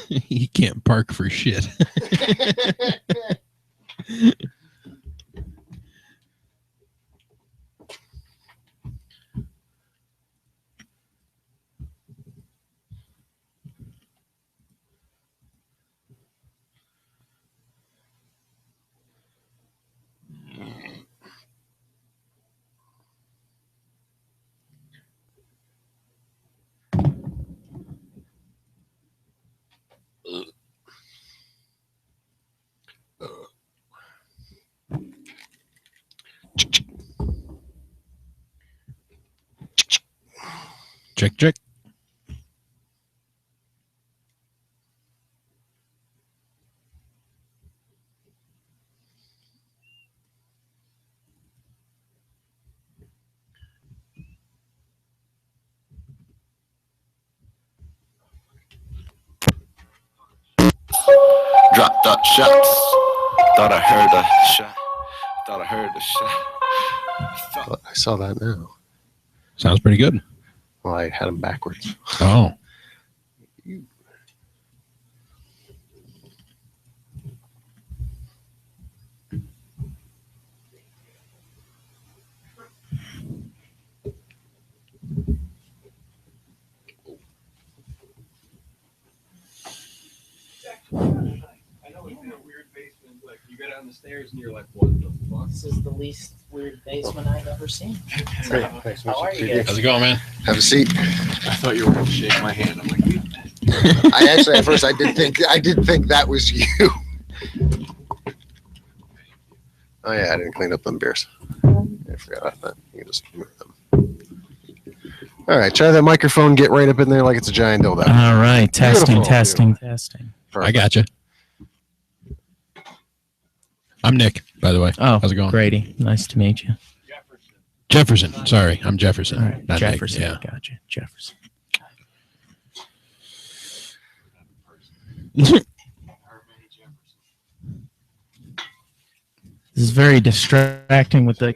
You can't park for shit. Check, check. Dropped up shots. Thought I heard a shot. Thought I heard a shot. I saw that now. Sounds pretty good. Well, I had them backwards. Oh. I know it's in a weird basement. Like you go down the stairs and you're like, what the fuck? This is the least weird basement I've ever seen. Great. How are you guys? How's it going, man? Have a seat. I thought you were going to shake my hand. I'm like, I actually at first I did think that was you. Oh yeah, I didn't clean up them beers. I forgot about that. You can just move them. All right, try that microphone. Get right up in there like it's a giant dildo. All right, testing, Beautiful. testing, testing. Perfect. I got you. I'm Nick, by the way. Oh, how's it going? Grady, nice to meet you. Jefferson. Sorry, I'm Jefferson. All right, not Jefferson. Nick. Gotcha, Jefferson. This is very distracting with the.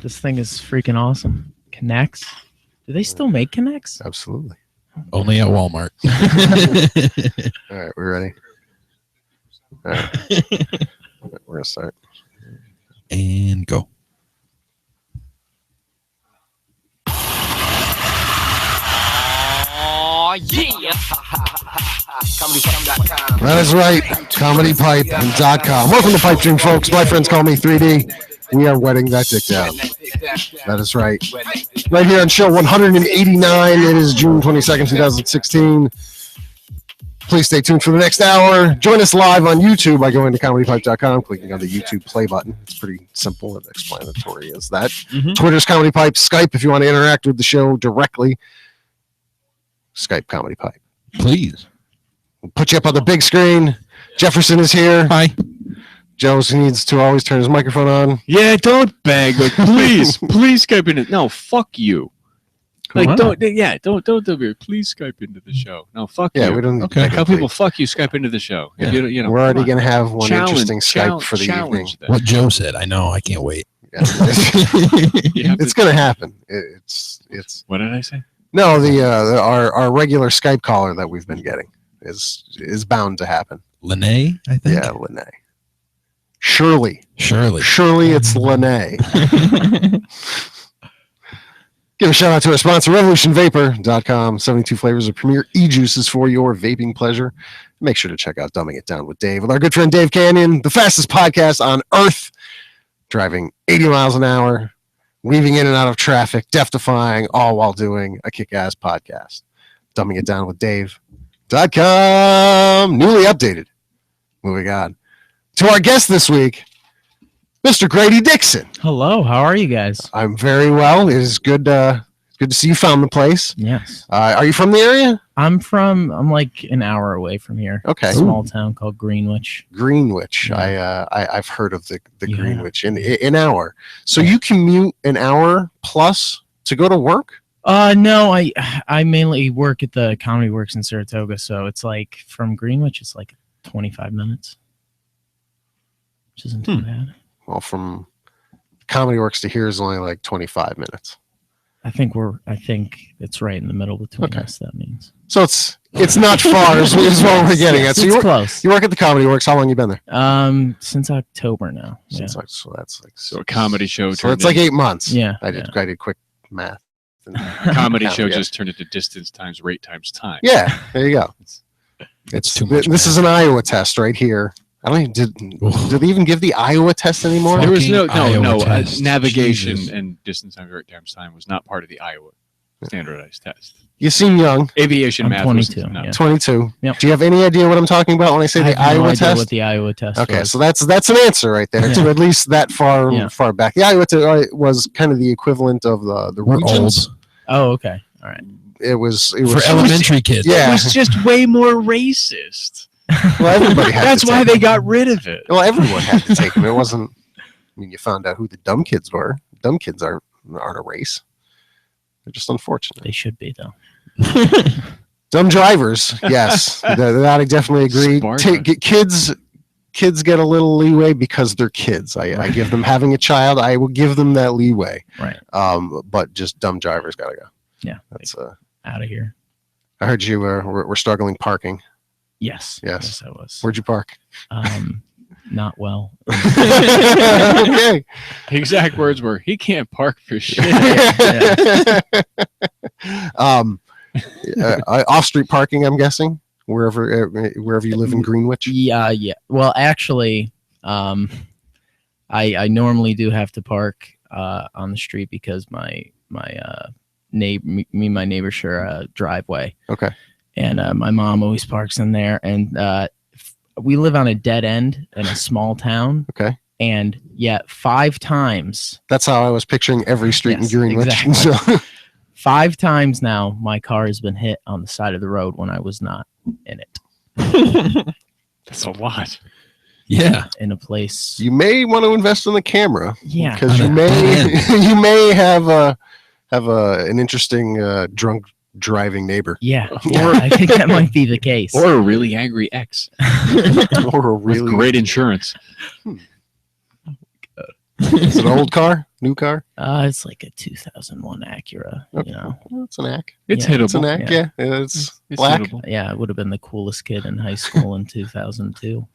This thing is freaking awesome. Connects. Do they still make Connects? Absolutely. Only at Walmart. All right, we're ready. All right. We're gonna start. And go. Oh, yeah. Comedypipe.com. That is right. Comedypipe.com. Welcome to Pipedream, folks. My friends call me 3D. We are wetting that dick down. That is right. Right here on show 189. It is June 22nd, 2016. Please stay tuned for the next hour. Join us live on YouTube by going to comedypipe.com, clicking on the YouTube play button. It's pretty simple and explanatory as that. Twitter's Comedy Pipe. Skype if you want to interact with the show directly. Skype Comedy Pipe. Please. We'll put you up on the big screen. Jefferson is here. Hi. Joe needs to always turn his microphone on. Yeah, don't beg, but please, please Skype in it. No, fuck you. Like, Wow. don't do it. Please Skype into the show. No, fuck Yeah, you. we don't. Okay. Like how people fuck you, Skype into the show. If Yeah. you know, We're already come on. going to have one interesting Skype for the evening. challenge that. What Joe said. I know. I can't wait. Yeah. You have It's to- going to happen. It's What did I say? no our regular Skype caller that we've been getting is bound to happen. Lene, I think. Yeah, Lene. Surely, it's Lene. Give a shout out to our sponsor, RevolutionVapor.com. 72 flavors of premier e-juices for your vaping pleasure. Make sure to check out Dumbing It Down with Dave with our good friend Dave Canyon, the fastest podcast on earth, driving 80 miles an hour, weaving in and out of traffic, death-defying, all while doing a kick-ass podcast. Dumbing It Down with Dave.com. Newly updated. Moving on to our guest this week, Mr. Grady Dixon. Hello, how are you guys? I'm very well. It is good to see you found the place. Yes. Are you from the area? I'm like an hour away from here. Okay. A small town called Greenwich. Greenwich. Yeah. I've heard of the Yeah. Greenwich in an hour. So you commute an hour plus to go to work? No, I mainly work at the Comedy Works in Saratoga, so it's like from Greenwich, it's like 25 minutes, which isn't too bad. Well, from Comedy Works to here is only like 25 minutes. I think it's right in the middle between us. That means. So it's not far is what we're getting at. So it's close. You work at the Comedy Works. How long you been there? Since October now. So that's like So a comedy show. So it's like 8 months. Yeah. I did quick math. A comedy show just turned into distance times rate times time. Yeah, there you go. It's too much. This is an Iowa test right here. I don't even did they even give the Iowa test anymore? There was no Iowa test. navigation Jesus. and distance times rate times time was not part of the Iowa standardized test. You seem young. Aviation I'm math 22. was not. Yeah. 22. Yep. Do you have any idea what I'm talking about when I say I the have no Iowa idea test? what the Iowa test Okay, was. so that's an answer right there. Yeah. To at least that far back. The Iowa test was kind of the equivalent of the We're regions. old. Oh, okay. All right. It was For elementary kids. Yeah. It was just way more racist. Well, everybody had That's to why take they them. got rid of it. Well, everyone had to take them. It wasn't. I mean, you found out who the dumb kids were. Dumb kids aren't a race. They're just unfortunate. They should be though. Dumb drivers, yes, that I definitely agree. Kids get a little leeway because they're kids. I give them having a child. I will give them that leeway. Right. But just dumb drivers gotta go. Yeah. That's Out of here. I heard you were struggling parking. Yes. Yes. I was. Where'd you park? Not well. Okay. Exact words were, he can't park for shit. Off-street parking, I'm guessing, wherever you live in Greenwich. Yeah. Well, actually, I normally do have to park on the street because my neighbor share a driveway. Okay. And my mom always parks in there, and we live on a dead end in a small town. Okay. And yet 5 times. That's how I was picturing every street Yes, in Greenwich. exactly. So. 5 times now, my car has been hit on the side of the road when I was not in it. That's a lot. Yeah. In a place. You may want to invest in the camera. Yeah. Because you may have an interesting drunk driving neighbor. Yeah. I think that might be the case. Or a really angry ex. Or a With really great insurance. Is it an old car? New car? It's like a 2001 Acura. Okay. You know. Well, it's an AC. It's Yeah, hittable. It's an AC. Yeah. Yeah. It's It's black. hittable. Yeah, I would have been the coolest kid in high school in 2002.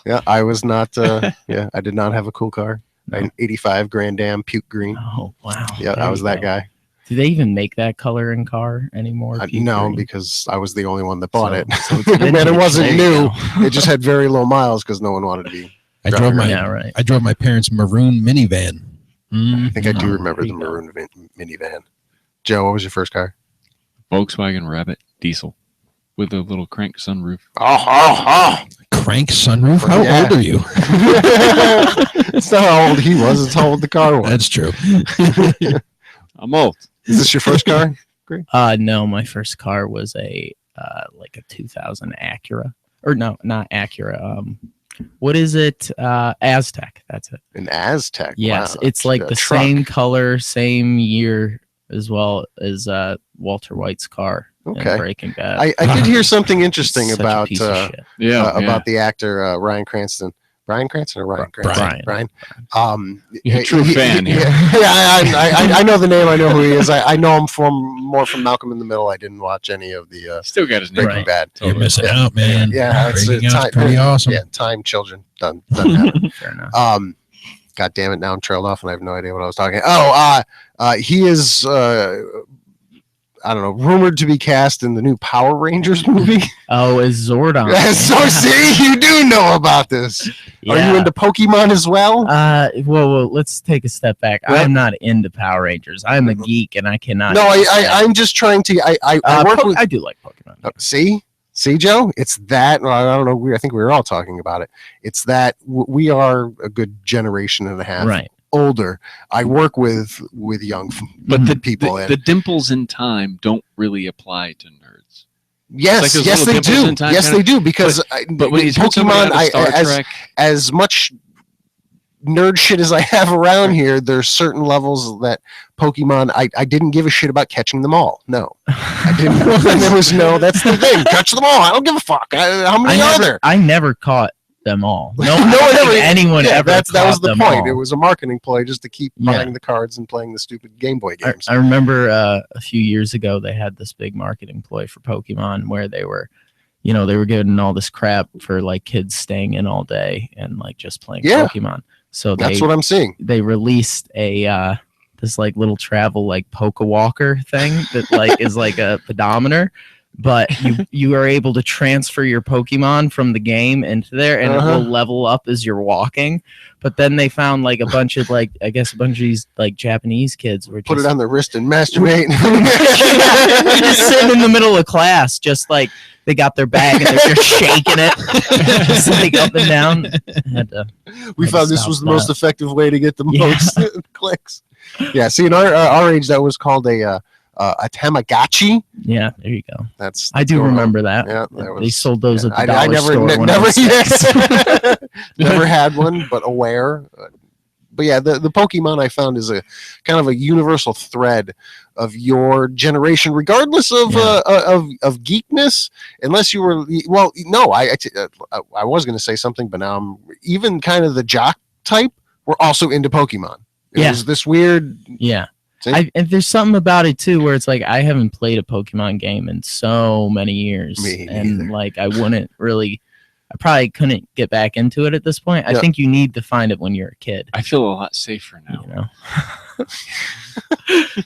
Yeah, I was not. I did not have a cool car. An 85 Grand Am puke green. Oh, wow. Yeah, There I was you that go. guy. Do they even make that color in car anymore? Puke No, green? because I was the only one that bought So- it. so it's Man, it vintage. wasn't There you new. go. It just had very low miles because no one wanted to be. I drove my Yeah, right. I drove my parents' maroon minivan. I think I do Oh, remember there the you go. maroon minivan. Joe, what was your first car? Volkswagen Rabbit diesel with a little crank sunroof. Crank sunroof? How Yeah. old are you? It's not how old he was, it's how old the car was. That's true. I'm old. Is this your first car? No, my first car was a 2000 Acura. Or no, not Acura. What is it? Aztec. That's it. An Aztec. Yes, Wow, it's like a the truck. same color, same year as well as Walter White's car Okay. in Breaking Bad. I did hear something interesting Such a about piece of shit. about the actor Ryan Cranston. Brian Cranston or Ryan Cranston? Brian. You're a true fan here. I know the name. I know who he is. I know him more from Malcolm in the Middle. I didn't watch any of the Still got his name. Breaking Bad. You're missing out, man. Yeah, it's Breaking Out's time- pretty awesome. Yeah, time, children, done. Happen. Fair enough. God damn it! Now I'm trailed off and I have no idea what I was talking. He is. I don't know, rumored to be cast in the new Power Rangers movie. Oh, is Zordon. So see, you do know about this. Yeah. Are you into Pokemon as well? Well, let's take a step back. Well- I'm not into Power Rangers. I'm a geek, and I cannot. No, I'm just trying to. I work with. I do like Pokemon. See, Joe, it's that. Well, I don't know. I think we were all talking about it. It's that we are a good generation and a half Right. older. I work with young But the people. the dimples in time don't really apply to nerds. Yes, like those yes, little they dimples do. in time Yes, kinda- they do. Because But when you turn somebody Pokemon, out of Star Trek, as much nerd shit as I have around here, there's certain levels that Pokemon. I didn't give a shit about catching them all. No, I didn't. There was no. That's the thing. Catch them all. I don't give a fuck. How many are there? I never caught them all. No No, one I don't ever- think anyone ever. that was caught the them point. all. It was a marketing play just to keep Yeah. buying the cards and playing the stupid Game Boy games. I remember a few years ago they had this big marketing ploy for Pokemon where they were, they were getting all this crap for like kids staying in all day and like just playing Yeah. Pokemon. So That's what I'm seeing. they released a this like little travel like Pokewalker thing that like is like a pedometer, but you are able to transfer your Pokemon from the game into there and it will level up as you're walking. But then they found like a bunch of like I guess a bunch of these like Japanese kids were Put just it on the wrist and masturbate. they're just sitting in the middle of class, just like they got their bag and they're just shaking it, just like up and down. We Had to found this stop was the most that. effective way to get the Yeah. most clicks. Yeah, see, in our age, that was called a Tamagotchi. Yeah, there you go. That's I do remember that. Yeah, They that was, sold those at the I dollar never, store. when I never, was six. never had one, but aware. But yeah, the Pokemon I found is a kind of a universal thread of your generation, regardless of of geekness. Unless you were I was going to say something, but now I'm even kind of the jock type. We're also into Pokemon. It was this weird. Yeah. See? And there's something about it too where it's like I haven't played a Pokemon game in so many years. Me and neither. like I probably couldn't get back into it at this point. I Yeah. think you need to find it when you're a kid. I feel a lot safer now. You know?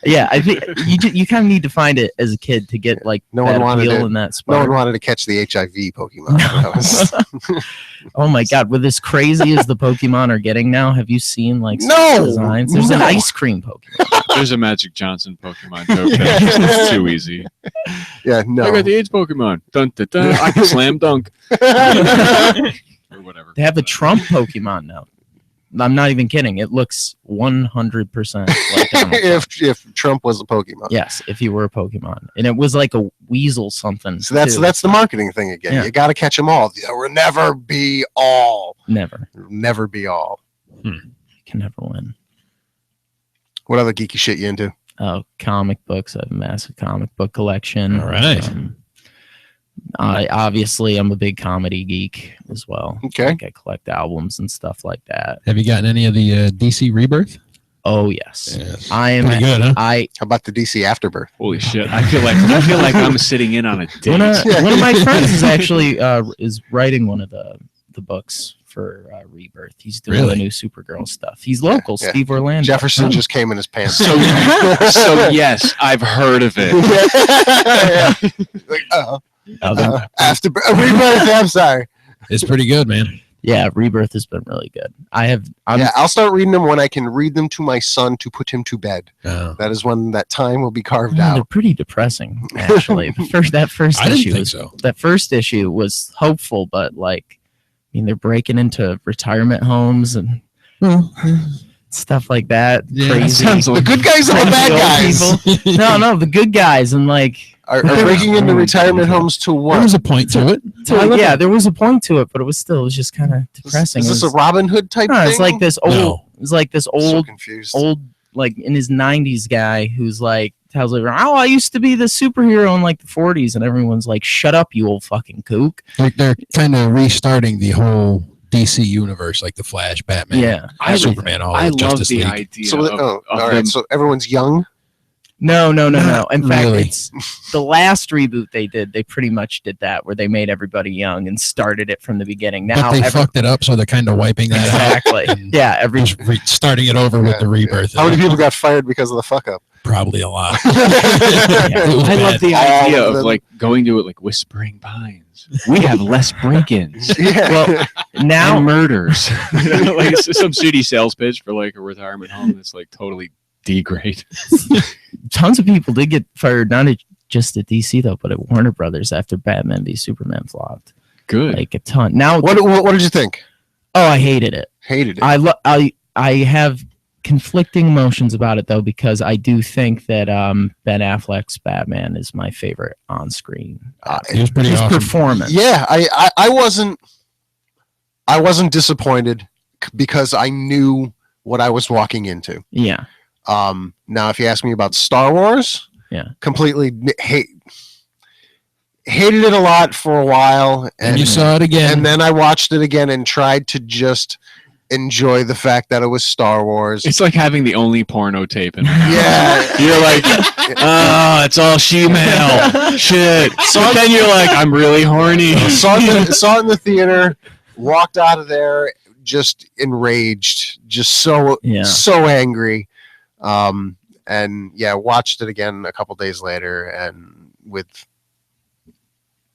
Yeah, I think you kind of need to find it as a kid to get like No that one wanted appeal it. and that No spark. one wanted to catch the HIV Pokemon. That was- Oh my god, with as crazy as the Pokemon are getting now, have you seen like some No! designs? There's an No! ice cream Pokemon. There's a Magic Johnson Pokemon joke. It's too easy. yeah, no. I got the AIDS Pokemon. Dun, dun, dun. I can slam dunk. Or whatever. They have a Trump Pokemon now. I'm not even kidding. It looks 100% like Donald Trump. if Trump was a Pokemon. Yes, if you were a Pokemon. And it was like a weasel something. So that's too. that's the marketing thing again. Yeah. You got to catch them all. There will never be all. Never. There will never be all. You can never win. What other geeky shit you into? Oh, comic books. I have a massive comic book collection. All right. Obviously, I'm a big comedy geek as well. Okay. Like I collect albums and stuff like that. Have you gotten any of the DC Rebirth? Oh yes, Yes. I am. Pretty good, huh? I How about the DC Afterbirth? Holy shit! I feel like I'm sitting in on a date. one of my friends is actually is writing one of the books for Rebirth. He's doing Really? the new Supergirl stuff. He's local, Yeah. Steve Orlando. Jefferson just came in his pants. So yes, I've heard of it. Like, Afterbirth. Rebirth. I'm sorry. It's pretty good, man. Yeah, Rebirth has been really good. I'll start reading them when I can read them to my son to put him to bed. Oh. That is when that time will be carved They're out. pretty depressing, actually. That first I didn't issue think was so. that first issue was hopeful, but like, I mean, they're breaking into retirement homes and stuff like that. Yeah, Crazy. sounds The good guys and the bad Crazy old guys No, the good guys and like. are breaking into retirement homes to There what? was a point to it. Yeah, there was a point to it, but it was just kind of depressing. Is this a It was- Robin Hood type no, thing? it's like this old. No. It's like this So old, confused. like in his 90s guy who's like tells everyone, "Oh, I used to be the superhero in like the 40s," and everyone's like, "Shut up, you old fucking kook." They're kind of restarting the whole DC universe, like the Flash, Batman, Yeah. Superman, all I of love Justice the League. idea So, of all right. them. So everyone's young. No. In fact, really. it's the last reboot they did. They pretty much did that, where they made everybody young and started it from the beginning. Now, But they fucked it up, so they're kind of wiping that exactly. out. and Yeah, every just starting it over with the rebirth. How many people got fired because of the fuck up? Probably a lot. Yeah. It was I love bad. the All idea of of them. like going to it like Whispering Pines. We have less break-ins Yeah. well now. and murders. Like it's some shitty sales pitch for like a retirement home that's like totally D-grade. Tons of people did get fired, not just at DC though, but at Warner Brothers after Batman v Superman flopped. Good. Like a ton. Now, What did you think? I hated it. Hated it. I have conflicting emotions about it though, because I do think that Ben Affleck's Batman is my favorite on screen. It was pretty His awesome. performance. Yeah, I wasn't disappointed because I knew what I was walking into. Yeah. Now, if you ask me about Star Wars, Yeah. completely hate. hated it a lot for a while, And you saw it again. and then I watched it again and tried to just enjoy the fact that it was Star Wars. It's like having the only porno tape in. Yeah. You're like, oh, it's all she-male. Shit. So then you're like, I'm really horny. saw it in the theater, walked out of there just enraged, just so angry. And yeah, watched it again a couple days later, and with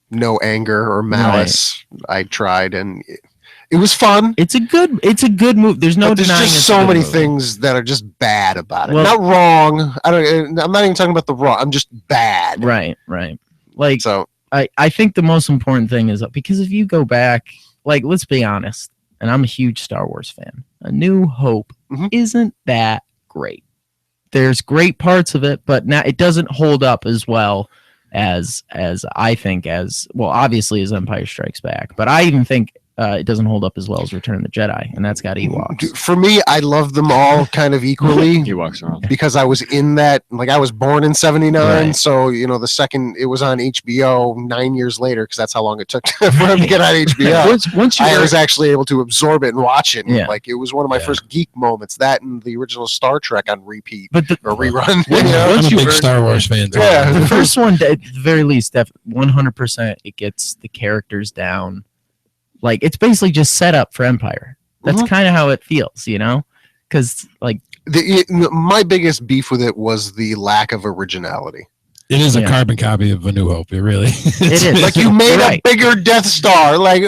no anger or malice, I tried, and it was fun. It's a good movie. There's no There's denying. just so many things that are just bad about it. Well, not wrong. I'm not even talking about the wrong. I'm just bad. Right. Like, So I think the most important thing is because if you go back, like, let's be honest, and I'm a huge Star Wars fan. A New Hope isn't that great. There's great parts of it, but now it doesn't hold up as well as I think as well. Obviously, as Empire Strikes Back, but I even think it doesn't hold up as well as Return of the Jedi, and that's got Ewoks. For me, I love them all kind of equally. Ewoks around. Because I was in that, like, I was born in '79, Right. so the second it was on HBO 9 years later, because that's how long it took for him to get on HBO. Once you I was actually able to absorb it and watch it. And, Yeah. like, it was one of my first geek moments. That and the original Star Trek on repeat But or rerun. I'm a big Star Wars fan. Too. Yeah. the first one, at the very least, 100%, it gets the characters down. Like, it's basically just set up for Empire. That's kind of how it feels, because like My biggest beef with it was the lack of originality. It is a carbon copy of A New Hope. It really it is. Like, you made Right. a bigger Death Star. Like,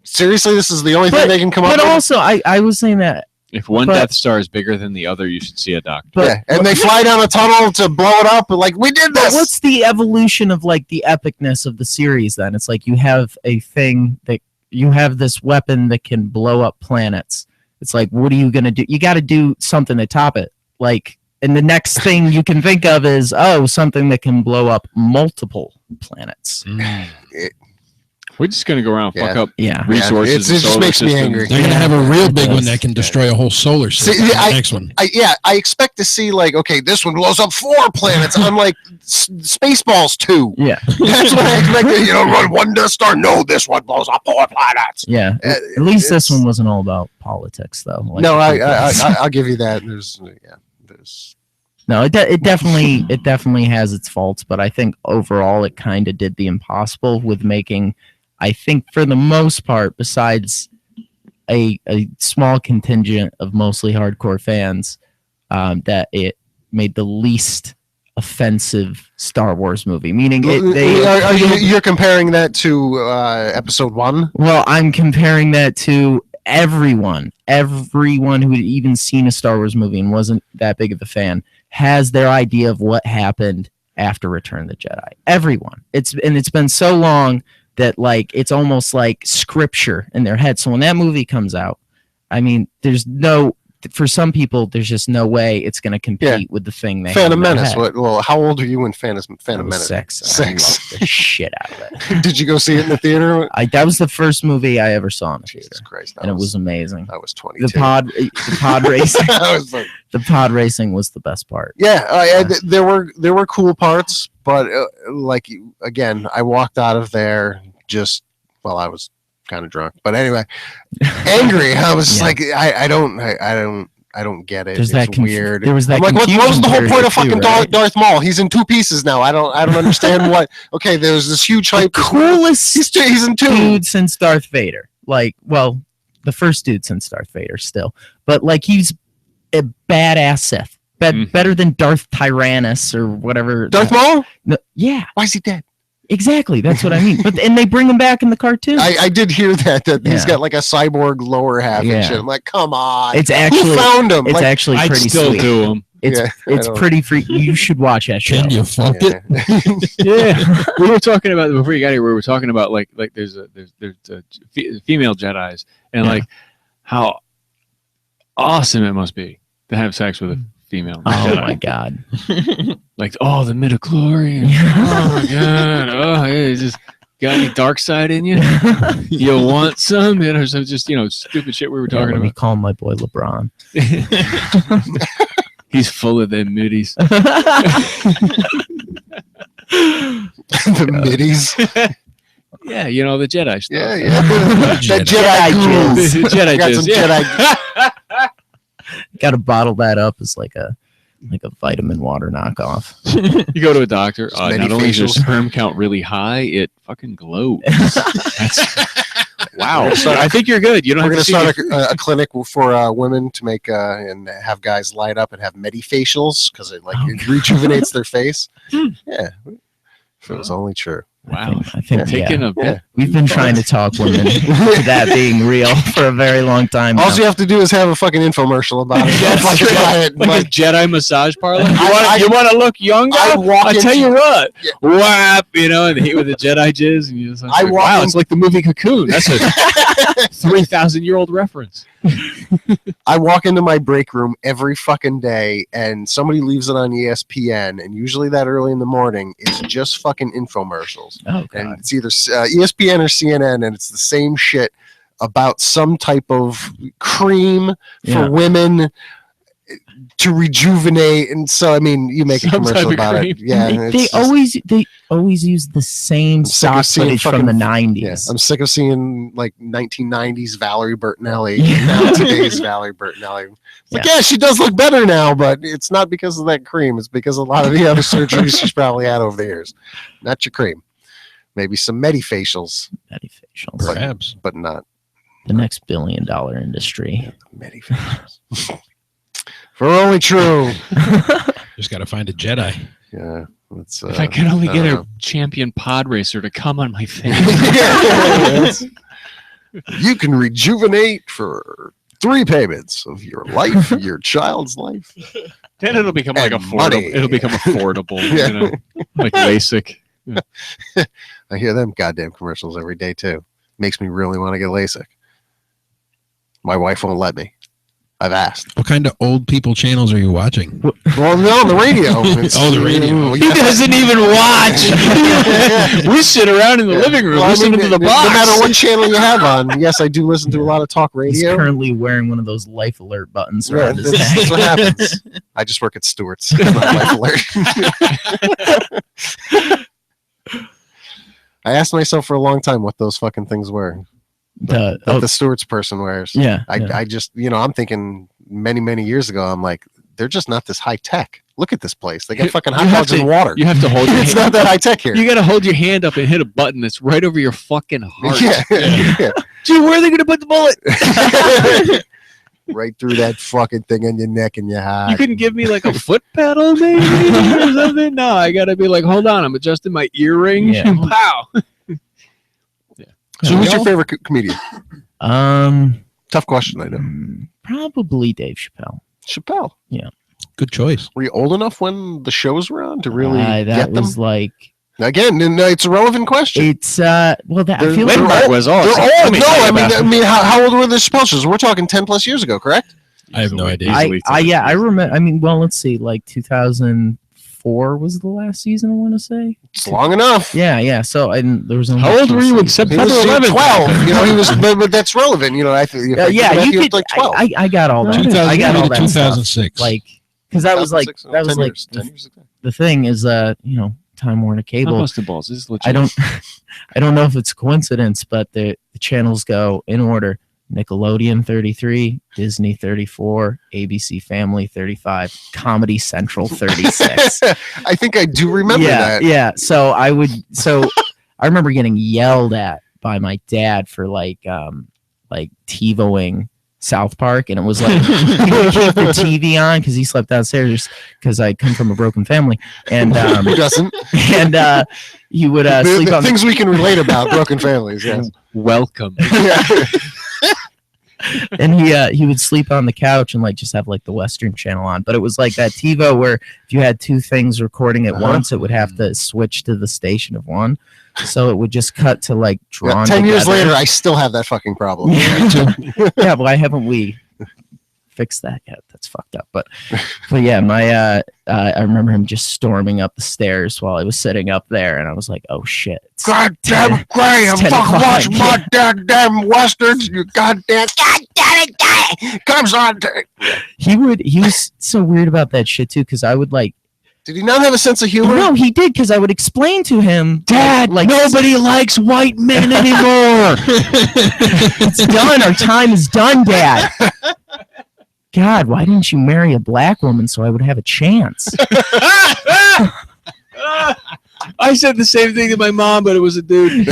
seriously, this is the only thing they can come up But with. also, I was saying that. If one But- Death Star is bigger than the other, you should see a doctor. But, Yeah, and they fly down a tunnel to blow it up. Like, we did But this. what's the evolution of, like, the epicness of the series then? It's like you have a thing that you have this weapon that can blow up planets. It's like, what are you going to do? You got to do something to top it. Like, and the next thing you can think of is, something that can blow up multiple planets. We're just going to go around and fuck Yeah. up Yeah. resources. It and just solar makes me systems. angry. They're gonna have a real big It one does. that can destroy a whole solar system. See, the next one. I expect to see, like, okay, this one blows up 4 planets. I'm like, Spaceballs 2. Yeah. That's what I expected. Run one Death Star. No, this one blows up 4 planets. Yeah. At least this one wasn't all about politics, though. Like, No, I'll give you that. There's. No, it definitely has its faults, but I think overall it kind of did the impossible with making, I think for the most part, besides a small contingent of mostly hardcore fans, that it made the least offensive Star Wars movie. Meaning You're comparing that to Episode 1? Well, I'm comparing that to everyone who had even seen a Star Wars movie and wasn't that big of a fan has their idea of what happened after Return of the Jedi. Everyone. It's been so long that, like, it's almost like scripture in their head. So when that movie comes out, I mean, for some people, there's just no way it's going to compete with the thing they Phantom have in their Menace. head. Well, how old are you when Phantom Menace? 6. I 6. loved the shit out of it. Did you go see it in the theater? That was the first movie I ever saw in the theater, Jesus Christ. and it was amazing. I was 22. The pod racing. I was like, The pod racing was the best part. yeah, there were cool parts, but again, I walked out of there I was kind of drunk, but anyway, angry. I was just like, I don't get it. There's It's weird. There was that. I'm like, what was the whole confusion point of period fucking too, right? Darth Maul? He's in 2 pieces now. I don't understand what. Okay, there's this huge hype. Coolest He's in 2. dude since Darth Vader. Like, well, the first dude since Darth Vader still, but like he's a badass Sith. Better than Darth Tyrannus or whatever. Darth Maul? No, yeah, Why is he dead? exactly. That's what I mean. And they bring him back in the cartoon. I did hear that he's Yeah. got like a cyborg lower half Yeah. and shit. I'm like, come on. It's actually- Who found him? It's Like, actually I'd pretty still sweet. do them. It's Yeah, I it's don't- pretty free. You should watch that show. Can you funk it? Yeah, we were talking about before you got here. We were talking about like there's female Jedis and Yeah. like how awesome it must be to have sex with a female Oh Jedi. my god. Like the midichlorian. Oh my god. Oh, yeah, just got any dark side in you? You want some? So just stupid shit we were talking Let me about. call my boy LeBron. He's full of them middies. The middies. Yeah, you know, the Jedi stuff. Yeah, yeah. The Jedi jizz. The Jedi Got jizz, some yeah. Jedi. Got to bottle that up as like a vitamin water knockoff. You go to a doctor. many Not only is your facials. sperm count really high, it fucking glows. Wow. I think you're good. You don't We're have going to to start a clinic for women to make and have guys light up and have medifacials because it it rejuvenates their face. Yeah, if it was only true. Wow. I think Taking yeah. a bit. Yeah. We've been trying to talk women to that being real for a very long time. All now. you have to do is have a fucking infomercial about it. That's Like, true. like, Like a Jedi massage parlor. I- You want to look younger? I walk I tell into- you what. Yeah. Whap, you know, and with the Jedi jizz. And you just I like, walk wow, in- it's like the movie Cocoon. That's a 3,000-year-old reference. I walk into my break room every fucking day and somebody leaves it on ESPN, and usually that early in the morning it's just fucking infomercials. Oh, And God. it's either ESPN or CNN, and it's the same shit about some type of cream for Yeah. women to rejuvenate. And so, I mean, you make a Some commercial type of about it. cream. Yeah, They, it's they just- always use the same sick of stock seeing footage from the fucking- 90s. Yeah, I'm sick of seeing like 1990s Valerie Bertinelli Yeah. and now today's Valerie Bertinelli. It's like, yeah, she does look better now, but it's not because of that cream. It's because of a lot of the other surgeries she's probably had over the years. Not your cream. Maybe some medifacials, Medifacials. Perhaps. but not The next billion-dollar industry. medifacials. For only true. Just got to find a Jedi. Yeah. It's, If I could only I get don't a know. champion pod racer to come on my face. You can rejuvenate for 3 payments of your life, your child's life. Then it'll become like And affordable. money. It'll become affordable. Yeah. You know, like LASIK. I hear them goddamn commercials every day too. Makes me really want to get LASIK. My wife won't let me. I've asked. What kind of old people channels are you watching? Well, no, on the radio. It's- Oh, the radio. He doesn't even watch. We sit around in the living room Well, I listening mean, to the no box. matter what channel you have on. Yes, I do listen to a lot of talk He's radio. currently wearing one of those life alert buttons Yeah, around his that's, neck. that's what happens. I just work at Stewart's. It's not Life Alert. I asked myself for a long time what those fucking things were that the Stewart's person wears. yeah. I just, I'm thinking many years ago, I'm like, they're just not this high tech. Look at this place. They got fucking hot You have dogs and to- water. You have to hold your It's hand. not that high tech here. You got to hold your hand up and hit a button that's right over your fucking heart. Yeah. Gee, where are they going to put the bullet? Right through that fucking thing on your neck and your heart. You couldn't give me like a foot pedal maybe or something? No, I got to be like, hold on, I'm adjusting my earring. Yeah. Pow. So who's your favorite comedian? Tough question, I know. Probably Dave Chappelle. Chappelle. Good choice. Were you old enough when the shows were on to really that get them? was like Again, it's a relevant question. it's well that I They're- feel like they're Lindbergh was awesome. They're old. Let me No, tell you I about it. mean, how old were the Chappelle shows? We're talking 10 plus years ago, correct? I have no idea. Easily I remember. I mean, well, let's see, like 2004 was the last season. I want to say. It's long enough. Yeah. So and there was only How old were you in He September was 11th? 12. He was, but that's relevant. I think. you could. like 12. I got all that. 2000, I got all that 2006. stuff. Like because that was like 2006, that was 10 like years, 10 years ago. the thing is Time Warner I Cable. busted balls. This is legit. I don't know if it's coincidence, but the channels go in order: Nickelodeon 33, Disney 34, ABC Family 35, Comedy Central 36. I think I do remember that. Yeah. So I remember getting yelled at by my dad for like TiVoing South Park, and it was like he would keep the TV on because he slept downstairs because I come from a broken family, and Who doesn't? he would The sleep on things we can relate about broken families. Yes. Welcome. and he would sleep on the couch and like just have like the Western Channel on. But it was like that TiVo where if you had two things recording at once, it would have to switch to the station of one. So it would just cut to like drawn. 10 years together. later, I still have that fucking problem. Yeah, why haven't we fixed that yet? That's fucked up. But yeah, my I remember him just storming up the stairs while I was sitting up there, and I was like, oh shit. God damn it, Gray, I'm 10 fucking o'clock. watching my goddamn westerns. You goddamn, God damn it, comes on. He was so weird about that shit too, because I would like Did he not have a sense of humor? No, he did, because I would explain to him, Dad, like nobody likes white men anymore. it's done. Our time is done, Dad. God, why didn't you marry a black woman so I would have a chance? I said the same thing to my mom, but it was a dude.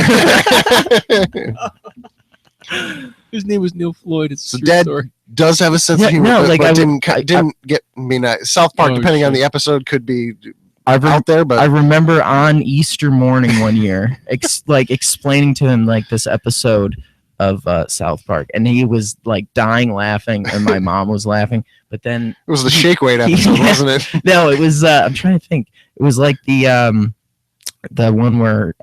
His name was Neil Floyd. It's a true Dad story. does have a sense Yeah, of humor, no, but, like, but I didn't would- get. I mean, South Park, Oh, depending on shit. the episode, could be I out there. But I remember on Easter morning one year, explaining to him like this episode of South Park, and he was like dying laughing, and my mom was laughing. But then it was the shake weight episode, Yeah. wasn't it? no, it was. I'm trying to think. It was like the one where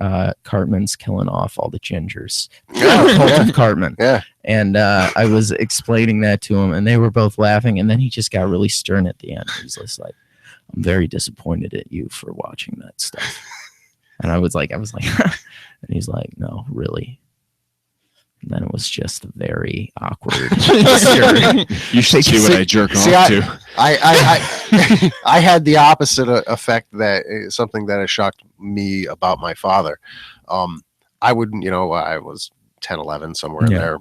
Cartman's killing off all the gingers. Yeah, Cult yeah. of Cartman. Yeah. And I was explaining that to him, and they were both laughing. And then he just got really stern at the end. He was just like, "I'm very disappointed at you for watching that stuff." And I was like, and he's like, "No, really." And then it was just a very awkward. You should see what I jerk See, off to. I had the opposite effect, that something that has shocked me about my father. I would, I was 10, 11, somewhere in Yeah. there,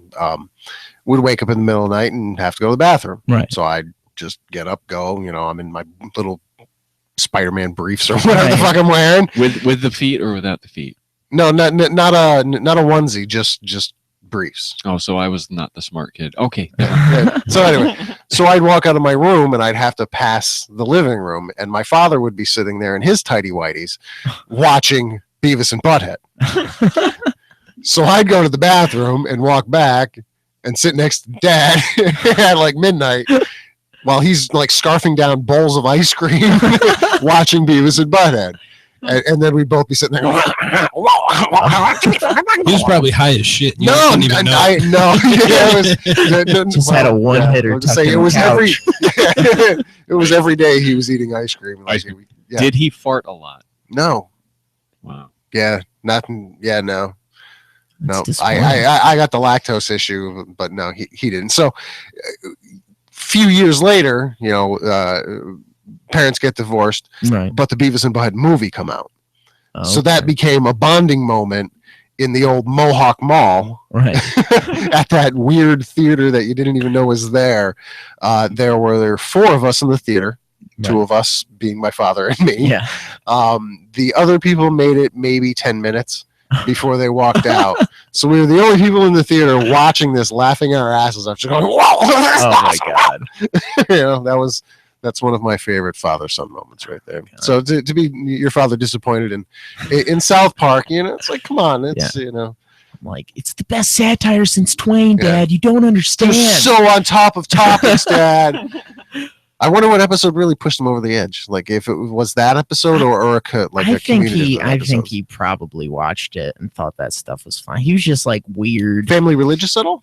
would wake up in the middle of the night and have to go to the bathroom. Right. So I'd just get up, go, I'm in my little Spider-Man briefs or whatever the Right. fuck I'm wearing. With the feet or without the feet? No, not a onesie, just briefs. Oh, so I was not the smart kid. Okay. Yeah. So anyway, I'd walk out of my room and I'd have to pass the living room, and my father would be sitting there in his tighty whities watching Beavis and Butthead. So I'd go to the bathroom and walk back and sit next to Dad at like midnight while he's like scarfing down bowls of ice cream watching Beavis and Butthead. And then we'd both be sitting there going, He was probably high as shit. You no, didn't even know. no. Yeah, it was, Just had a one-hitter I was just tucked saying, in it was the every it was every day he was eating ice cream. Ice cream. Yeah. Did he fart a lot? No. Wow. Yeah. Nothing. Yeah. No. No. That's disappointing. I got the lactose issue, but no, he didn't. So, few years later, parents get divorced, Right. but the Beavis and Butthead movie come out. Oh, So that became a bonding moment in the old Mohawk Mall right. at that weird theater that you didn't even know was there. There were 4 of us in the theater, 2 of us being my father and me. Yeah. The other people made it maybe 10 minutes before they walked out. So we were the only people in the theater watching this, laughing our asses off, just going, "Whoa, that's Oh my awesome!" God. That's one of my favorite father-son moments right there. So to be your father disappointed in South Park, it's like, come on, it's I'm like, it's the best satire since Twain, Yeah. Dad. You don't understand. they're so on top of topics, Dad. I wonder what episode really pushed him over the edge. Like if it was that episode or a I think community I think episode. he probably watched it and thought that stuff was fine. He was just like weird. Family religious at all?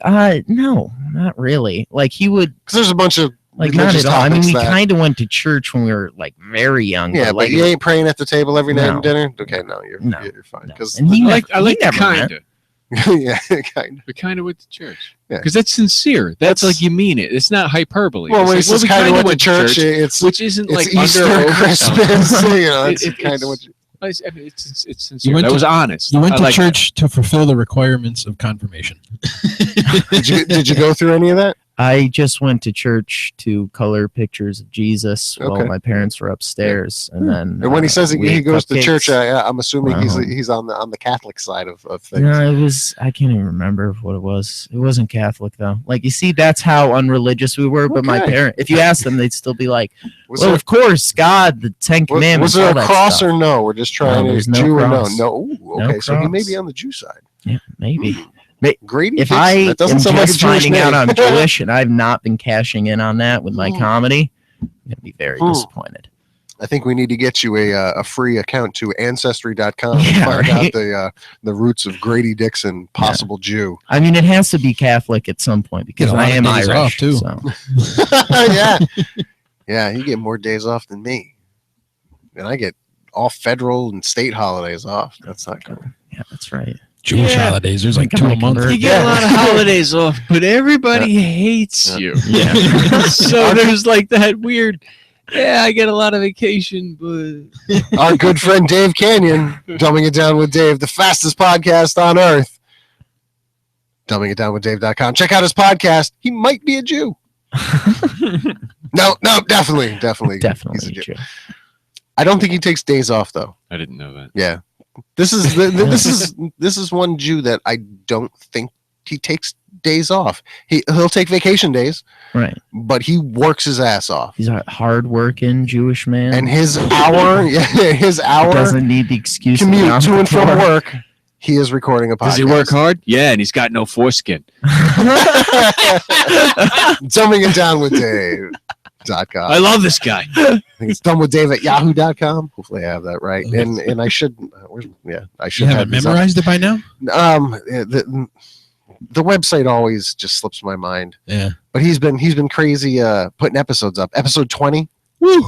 No, not really. Like he would Because there's a bunch of like not religious at all. I mean, topics we that- kind of went to church when we were like very young. Yeah, like but you ain't praying at the table every night No. at dinner. Okay, no, you're No. fine. No. Because And he I like the never kind went. of. yeah, kind of. We kind of went to church. Yeah. Because that's sincere. That's like you mean it. It's not hyperbole. Well, It's when like, he says we kind of kinda went to church, it's which isn't like Easter, under Christmas. It's It- kind of what. I mean, it's sincere. You went That to- was honest. You went I to like church to fulfill the requirements of confirmation. Did you go through any of that? I just went to church to color pictures of Jesus while Okay. my parents were upstairs, and then. And when he says we he ate goes to cupcakes. church, I'm assuming Wow. he's on the Catholic side of things. No, it was. I can't even remember what it was. It wasn't Catholic though. Like you see, that's how unreligious we were. But my Okay. parent, if you ask them, they'd still be like, Was "Well, there, of course, God, the Ten Commandments." was there all a that cross stuff." or no? We're just trying No, to there's no Jew or no? cross. No. Ooh, No okay, so he may cross. be on the Jew side. Yeah, maybe. Grady If Dixon, I that doesn't am sound like a just Jewish finding out name. I'm Jewish and I've not been cashing in on that with my comedy, I'm gonna be very disappointed. I think we need to get you a free account to Ancestry.com Yeah, and find right. out the roots of Grady Dixon, possible Jew. I mean, it has to be Catholic at some point because Get a lot I of am days Irish off, too. So. Yeah. Yeah, you get more days off than me. And I get all federal and state holidays off. That's not good. Yeah, that's right. Jewish Yeah. holidays. There's like Like 2 a I'm month. like You get a lot of holidays off, but everybody hates Yeah. you. Yeah. So there's like that weird. Yeah, I get a lot of vacation, but Our good friend Dave Canyon, Dumbing It Down with Dave, the fastest podcast on earth. DumbingItDownWithDave.com. Check out his podcast. He might be a Jew. No, definitely. He's a Definitely Jew. Jew. I don't think he takes days off though. I didn't know that. Yeah, this is one Jew that I don't think he takes days off. He'll take vacation days, Right. but he works his ass off. He's a hard-working Jewish man. And his hour doesn't need the excuse. commute to and from work, he is recording a podcast. Does he work hard? Yeah, and he's got no foreskin. Dumbing It Down with Dave.com. I love this guy. I think it's done with Dave at yahoo.com. Hopefully I have that right. And I should, I should You have haven't these up. memorized it by now? The website always just slips my mind. Yeah. But he's been crazy putting episodes up. Episode 20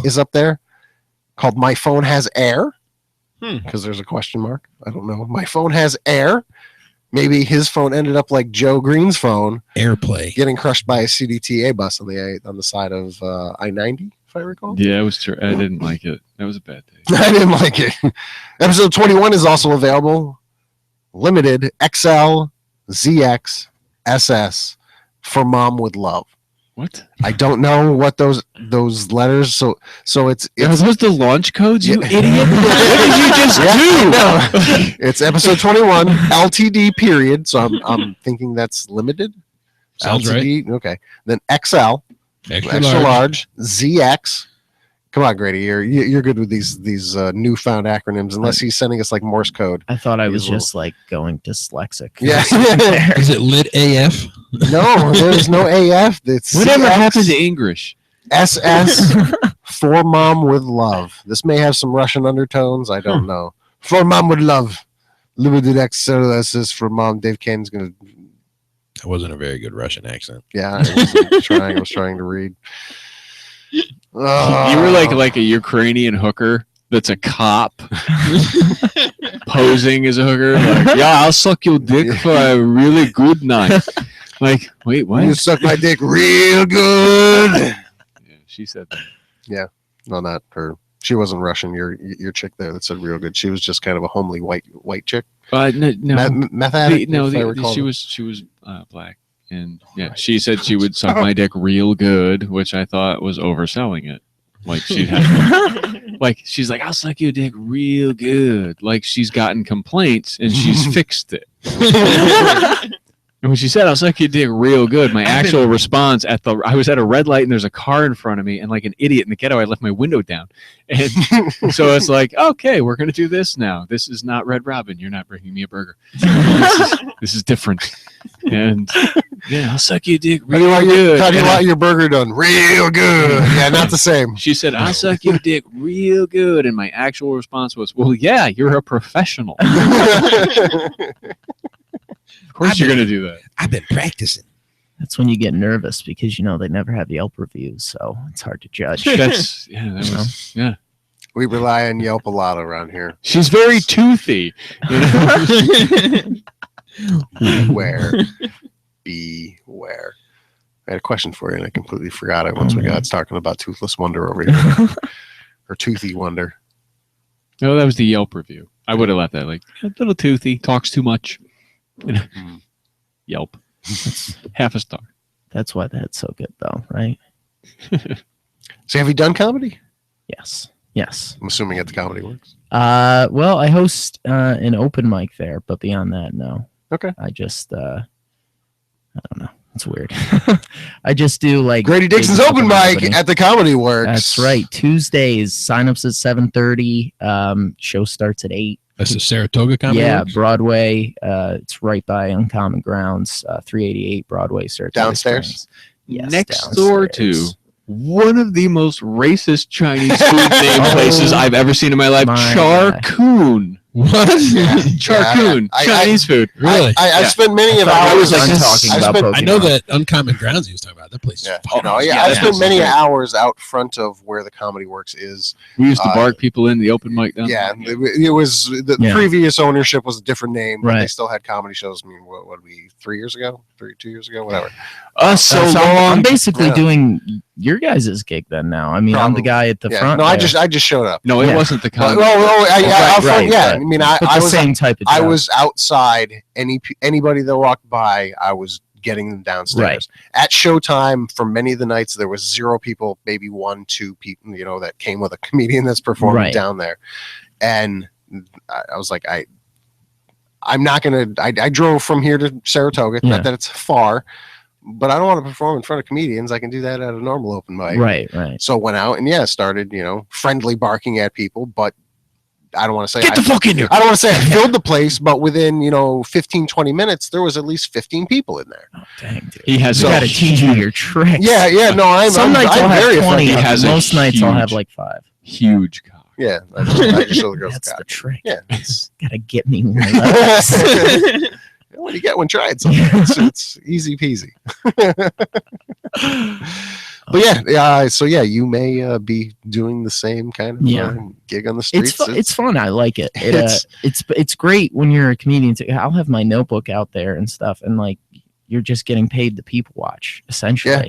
is up there, called My Phone Has Air, because there's a question mark. I don't know. My phone has air. Maybe his phone ended up like Joe Green's phone, Airplay. getting crushed by a CDTA bus on the side of I-90, if I recall. Yeah, it was true. I didn't like it. That was a bad day. I didn't like it. Episode 21 is also available. Limited XL, ZX, SS for Mom with Love. What? I don't know what those letters. So it's Are those the launch codes, you Yeah. idiot? What did you just do? No. It's episode 21 LTD period. So I'm thinking that's limited. Sounds LTD, okay. Then XL, extra large, ZX. Come on, Grady, you're good with these newfound acronyms. Unless he's sending us like Morse code. I thought I was Usual. just like going dyslexic. Yeah. Is it lit AF? No, there's no AF. It's Whatever CX, happened to English? SS for Mom with Love. This may have some Russian undertones. I don't know. For Mom with Love. Limited XLSS for Mom. Dave Cannon's gonna. That wasn't a very good Russian accent. Yeah, I was trying to read. You were like a Ukrainian hooker that's a cop posing as a hooker. Like, yeah, I'll suck your dick for a really good night. Like, wait, what? You suck my dick real good. Yeah, she said that. No, not her. She wasn't Russian. Your chick there that said real good. She was just kind of a homely white chick. No, Meth addict. if I recall. she was black, and yeah, she said she would suck my dick real good, which I thought was overselling it. Like she'd have, like she's like, I'll suck your dick real good. Like she's gotten complaints and she's fixed it. And when she said, I'll suck your dick real good, my actual response I was at a red light and there's a car in front of me, and like an idiot in the ghetto, I left my window down. And so it's like, okay, we're going to do this now. This is not Red Robin. You're not bringing me a burger. This is different. And yeah, I'll suck your dick real good. How do you want your burger done? Real good. Yeah, not the same. She said, I'll suck your dick real good. And my actual response was, well, yeah, you're a professional. Of course you're going to do that. I've been practicing. That's when you get nervous because you know they never have Yelp reviews, so it's hard to judge. That's, yeah, that was, yeah. We rely on Yelp a lot around here. She's very toothy. You know? Beware. I had a question for you, and I completely forgot it once we got talking about Toothless Wonder over here. Or Toothy Wonder. No, that was the Yelp review. I would have left that like, a little toothy, talks too much. You know? Yelp. Half a star. That's why that's so good, though, right? So have you done comedy? Yes. I'm assuming at the Comedy Works. Well, I host an open mic there, but beyond that, no. Okay. I just, I don't know. It's weird. I just do like Grady Dixon's big open mic at the Comedy Works. That's right. Tuesdays. Signups at 7:30. Show starts at 8. That's the Saratoga Comedy Yeah, Works? Broadway. It's right by Uncommon Grounds. 388 Broadway, Saratoga Downstairs? Springs. Yes, Next door to downstairs. one of the most racist Chinese food name places I've ever seen in my life, My Char-Kun. What? Char-Kun. I- Chinese food. Really? I've spent many of I hours was like done this. talking I about spent- I know that Uncommon Grounds he was talking about. That place is Yeah. fucking No, yeah, I've that spent was many great. hours out front of where the Comedy Works is. We used to bark people in the open mic down Yeah, it was the Yeah. previous ownership was a different name, but they Right. still had comedy shows. I mean, what we 3 years ago, 2 years ago, whatever. Us so So I'm long. basically Yeah. doing your guys' gig then now. I mean, I'm the Probably. guy at the front. No, I there. just showed up. No, it Yeah. wasn't the Well, comedy. I mean, But I the was same type of I job. was outside. Anybody that walked by, I was getting them downstairs. Right. At showtime, for many of the nights, there was 0 people, maybe 1, 2 people, that came with a comedian that's performing Right. down there. And I was like, I'm not gonna. I drove from here to Saratoga. Yeah. Not that it's far, but I don't want to perform in front of comedians. I can do that at a normal open mic. Right. So went out and started, friendly barking at people, but I don't want to say Get the fuck in here. I don't want to say I filled the place, but within 15, 20 minutes, there was at least 15 people in there. Oh, dang, dude. He has You a got to teach me your tricks. Yeah, no, I'm Some nights I'll very have 20. effective. He has a Most nights I'll have huge- like 5. huge cock. Yeah, I just show the girls That's the the cock. trick. Yeah, it's, Gotta get me one of those. when you get one, try it. Sometimes it's easy peasy. But so you may be doing the same kind of gig on the streets. It's fun. I like it. It's- It's great when you're a comedian. I'll have my notebook out there and stuff, and like you're just getting paid to people watch essentially. Yeah.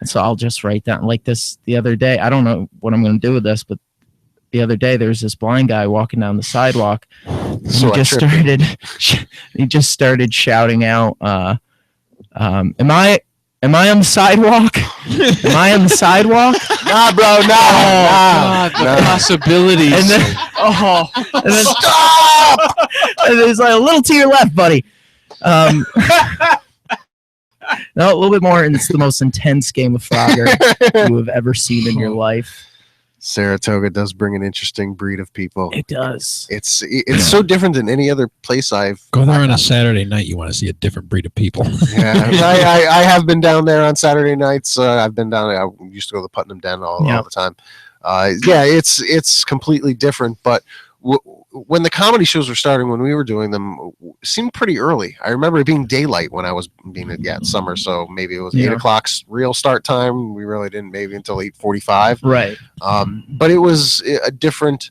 And so I'll just write down like this the other day. I don't know what I'm going to do with this, but the other day there was this blind guy walking down the sidewalk. So He just started shouting out, "Am I on the sidewalk? Am I on the sidewalk?" Nah, bro, nah. The possibilities. And then, and then Stop! and there's like a little to your left, buddy. No, a little bit more, and it's the most intense game of Frogger you have ever seen in your life. Saratoga does bring an interesting breed of people. It does. It's so different than any other place I've Go there on a Saturday night. You want to see a different breed of people. Yeah, I have been down there on Saturday nights. I've been down there. I used to go to the Putnam Den all the time. It's completely different. But when the comedy shows were starting, when we were doing them, it seemed pretty early. I remember it being daylight when I was being it's summer, so maybe it was 8 o'clock's real start time. We really didn't maybe until 8:45. Right. But it was a different.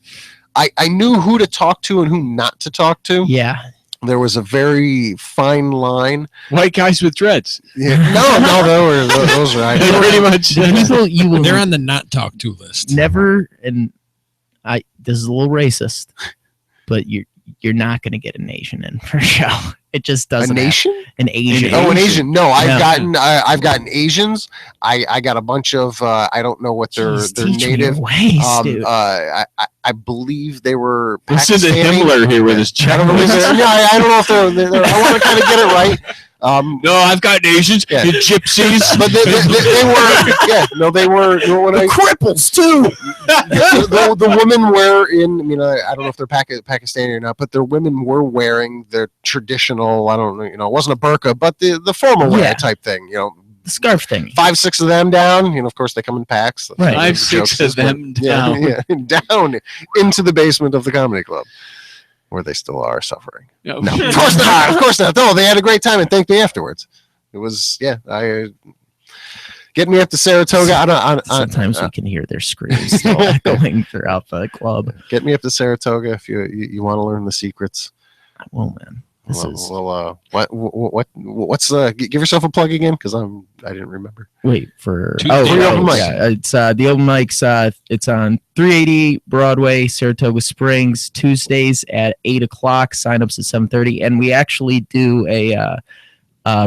I knew who to talk to and who not to talk to. Yeah. There was a very fine line. White guys with dreads. Yeah. No, those were right. Pretty much. People you will They're on the not talk to list. never, and this is a little racist, but you're not going to get an Asian in for a show. It just A doesn't. nation? An Asian. Oh, an Asian. No, Yeah. I've gotten Asians. I got a bunch of I don't know what they're Jeez, teach me your native. ways, dude. I believe they were Listen to Pakistani. Himmler here with his I don't know if they're, I don't know if they're I want to kind of get it right. No, I've got Asians, Yeah. you gypsies. But they were they were cripples too. the women were in. I mean, I don't know if they're Pakistani or not, but their women were wearing their traditional. I don't know. It wasn't a burqa, but the formal wear type thing. The scarf thing. 5, 6 of them down. Of course, they come in packs. Right. 5, 6 of them down. Yeah, down into the basement of the comedy club, where they still are suffering. No. No, of course not. Of course not. No, they had a great time and thanked me afterwards. It was get me up to Saratoga. Sometimes we can hear their screams still echoing throughout the club. Get me up to Saratoga if you want to learn the secrets. Well, man, this is what's give yourself a plug again, because I didn't remember. wait for Tuesday open mic. yeah, it's the open mics. It's on 380 Broadway, Saratoga Springs, Tuesdays at 8 o'clock. Sign-ups at 7:30, and we actually do a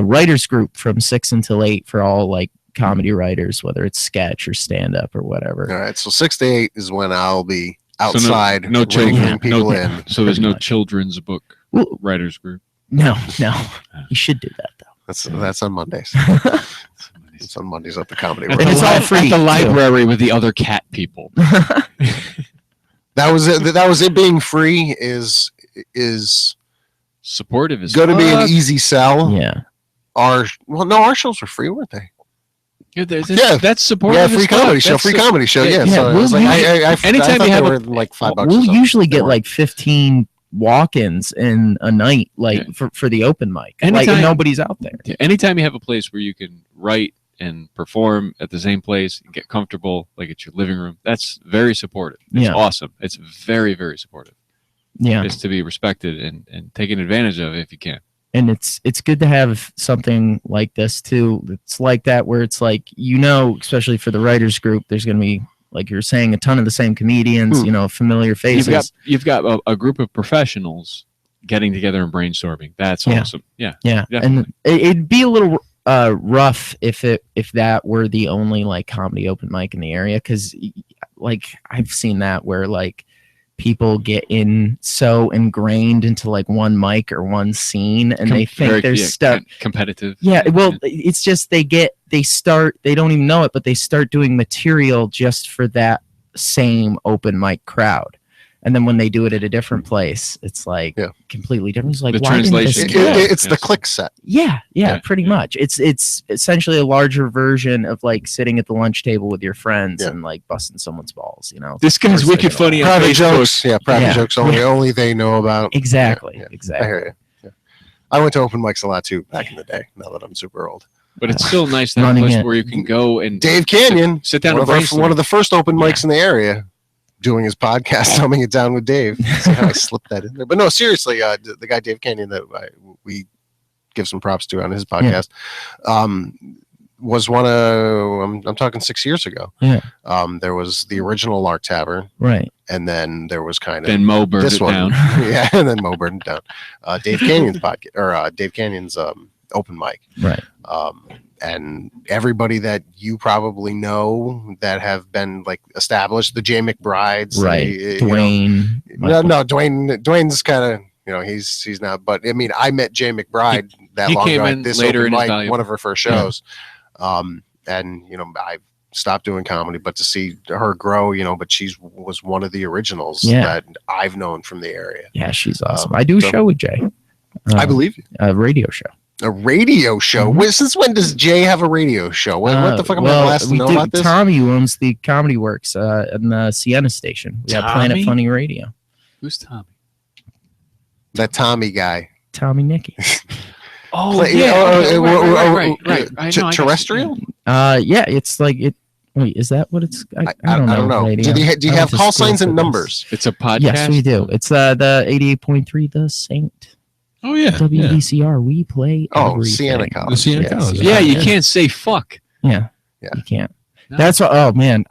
writers group from 6 until 8 for all like comedy writers, whether it's sketch or stand-up or whatever. All right, so 6 to 8 is when I'll be outside. no bringing children. people in. So there's no much. children's book Well, writers group. no, you should do that though. That's on Mondays. It's on Mondays at the comedy. At World. And it's all free, at the too. library with the other cat people. That was it. That was it. Being free is Supportive is going to be an easy sell. Yeah. Our shows were free, weren't they? That's supportive. Yeah, as free fuck. comedy show. That's Free comedy show. Yeah. Yeah, So it was we'll like, I anytime thought you have they a- were like $5. or We'll something. usually They get weren't. like 15 walk-ins in a night, like for the open mic. Like Anytime- nobody's out there. Yeah, anytime you have a place where you can write and perform at the same place and get comfortable, like at your living room, that's very supportive. It's Yeah. awesome. It's very, very supportive. Yeah. It's to be respected and taken advantage of if you can. And it's good to have something like this too. It's like that where it's like, especially for the writers group, there's going to be, like you're saying, a ton of the same comedians, familiar faces. You've got a group of professionals getting together and brainstorming. That's awesome. Yeah. And it'd be a little rough if that were the only like comedy open mic in the area, because like I've seen that where like people get so ingrained into like one mic or one scene, and they think they're stuck competitive. Yeah, well, it's just they don't even know it, but they start doing material just for that same open mic crowd. And then when they do it at a different place, it's like completely different. It's like, the why translation. It's the click set. Yeah, pretty much. It's essentially a larger version of like sitting at the lunch table with your friends and like busting someone's balls. This guy's wicked funny on Private Facebook. jokes. Private jokes only they know about. Exactly. I hear you. I went to open mics a lot too back in the day. Now that I'm super old. But it's still nice to have a place where you can go and Dave Canyon, sit down one of the first open mics in the area, doing his podcast, Dumbing It Down with Dave. See how I slipped that in there. But no, seriously, the guy Dave Canyon that we give some props to on his podcast was one of, I'm talking 6 years ago. Yeah. There was the original Lark Tavern. Right. And then there was kind of then Mo burned it down. Yeah, and then Mo burned it down. Dave Canyon's podcast, or Dave Canyon's open mic. Right. And everybody that you probably know that have been like established, the Jay McBrides, right? Dwayne. No, Dwayne's kind of, he's not. But I mean, I met Jay McBride that long ago at this open mic, one of her first shows. And I stopped doing comedy, but to see her grow, but she was one of the originals that I've known from the area. Yeah, she's awesome. I do a show with Jay. I believe you. A radio show. A radio show? Mm-hmm. Since when does Jay have a radio show? What the fuck am I last to know about this? Tommy, who owns the Comedy Works in the Sienna station. We have Planet Funny Radio. Who's Tommy? That Tommy guy. Tommy Nicky. Right. Terrestrial? Yeah, it's like it. Wait, is that what it's? I don't know. Radio. Do you have call signs and numbers? It's a podcast. Yes, we do. It's the 88.3 The Saint. Oh yeah, WDCR. We play. Sienna College. The Sienna College. Yeah, you can't say fuck. Yeah, you can't. No. That's what. Oh man,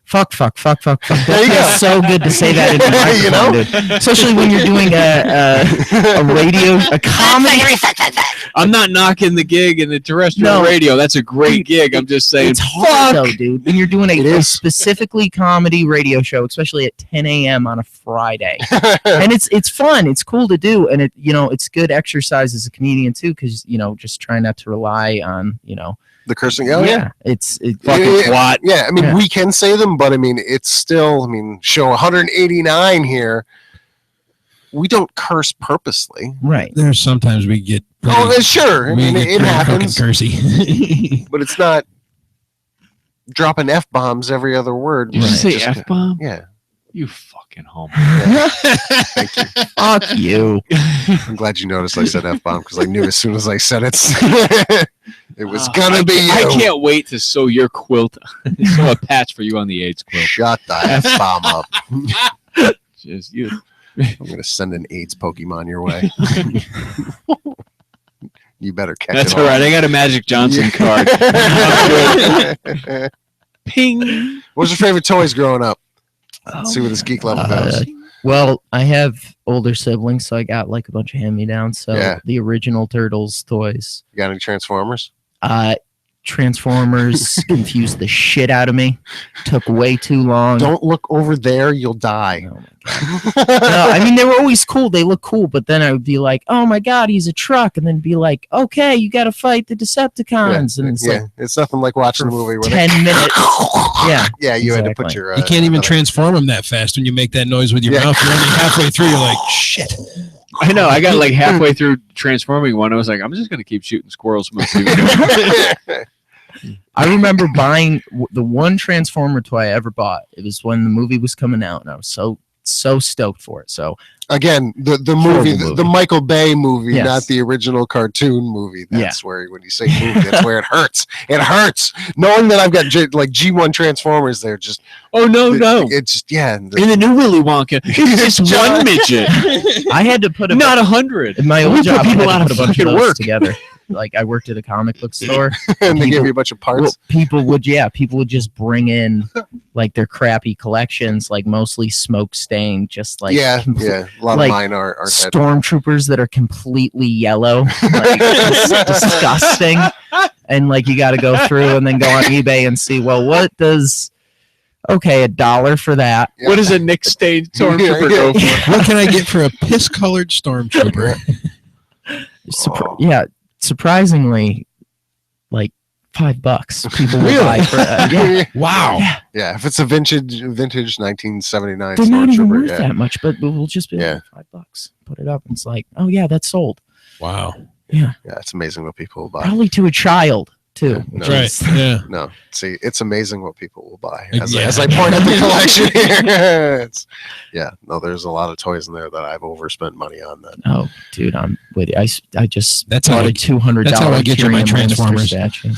fuck. There you go. It's so good to say that in the microphone, dude. Especially when you're doing a comedy. I'm not knocking the gig in the terrestrial radio. That's a great gig. I'm just saying, it's hard though, dude. When you're doing a specifically comedy radio show, especially at 10 a.m. on a Friday, and it's fun. It's cool to do, and it's good exercise as a comedian too, because just trying not to rely on the cursing. It's fucking twat. Yeah, I mean we can say them, but I mean it's still. I mean, show 189 here. We don't curse purposely. Right. There's sometimes we get. Sure. I mean, it happens. Cursy. But it's not dropping F-bombs every other word. Did you say F-bomb? Yeah. You fucking homo. Yeah. Thank you. Fuck you. I'm glad you noticed I said F-bomb because I knew as soon as I said it, it was gonna be you. I can't wait to sew your quilt. Sew a patch for you on the AIDS quilt. Shut the F-bomb up. Just you. I'm gonna send an AIDS Pokemon your way. You better catch That's it. all right. I got a Magic Johnson card. Ping. What was your favorite toys growing up? Let's see where this geek level goes. Well, I have older siblings, so I got like a bunch of hand-me-downs. So the original Turtles toys. You got any Transformers? Transformers confused the shit out of me. Took way too long. Don't look over there, you'll die. Oh my God. No, I mean, they were always cool. They look cool, but then I would be like, oh my God, he's a truck. And then be like, okay, you got to fight the Decepticons. And it's like, it's nothing like watching the movie where 10 minutes. Yeah, you had to put your... you can't even transform them that fast when you make that noise with your mouth. You're only halfway through, you're like, shit. I know. I got like halfway through transforming one. I was like, I'm just going to keep shooting squirrels. I remember buying the one Transformer toy I ever bought. It was when the movie was coming out, and I was so so stoked for it. So again, the Horrible movie, movie. the Michael Bay movie, Yes. not the original cartoon movie. That's where when you say movie, that's where it hurts. It hurts knowing that I've got like G1 Transformers. They're just Oh no. It's just In the new Willy Wonka, it's just one midget, I had to put not 100. in my We old put job. I people had out to of put a bunch of fucking those work. together. Like I worked at a comic book store. and they give people- you a bunch of parts. Well, people would just bring in like their crappy collections, like mostly smoke stained, just like yeah. A lot like of mine are that. stormtroopers that are completely yellow, like disgusting. And like you got to go through and then go on eBay and see, well, what does $1 for that? Yeah. What does a Nick Stage stormtrooper go for? What can I get for a piss-colored stormtrooper? Yeah, surprisingly, like $5 people will Really? buy for yeah. Wow. Yeah, if it's a vintage 1979 They're not even stormtrooper, worth yeah. that much, but we'll just be like $5. Put it up, and it's like, oh yeah, that's sold. Wow. Yeah, it's amazing what people will buy. Probably to a child too. No. That's right. Yeah. No, see, it's amazing what people will buy. Yeah. As I point at the collection here, there's a lot of toys in there that I've overspent money on. That Oh, dude, I'm with you. I just That's how bought I- a $200. that's how I get you my Tyrion Lannister Transformers. statue.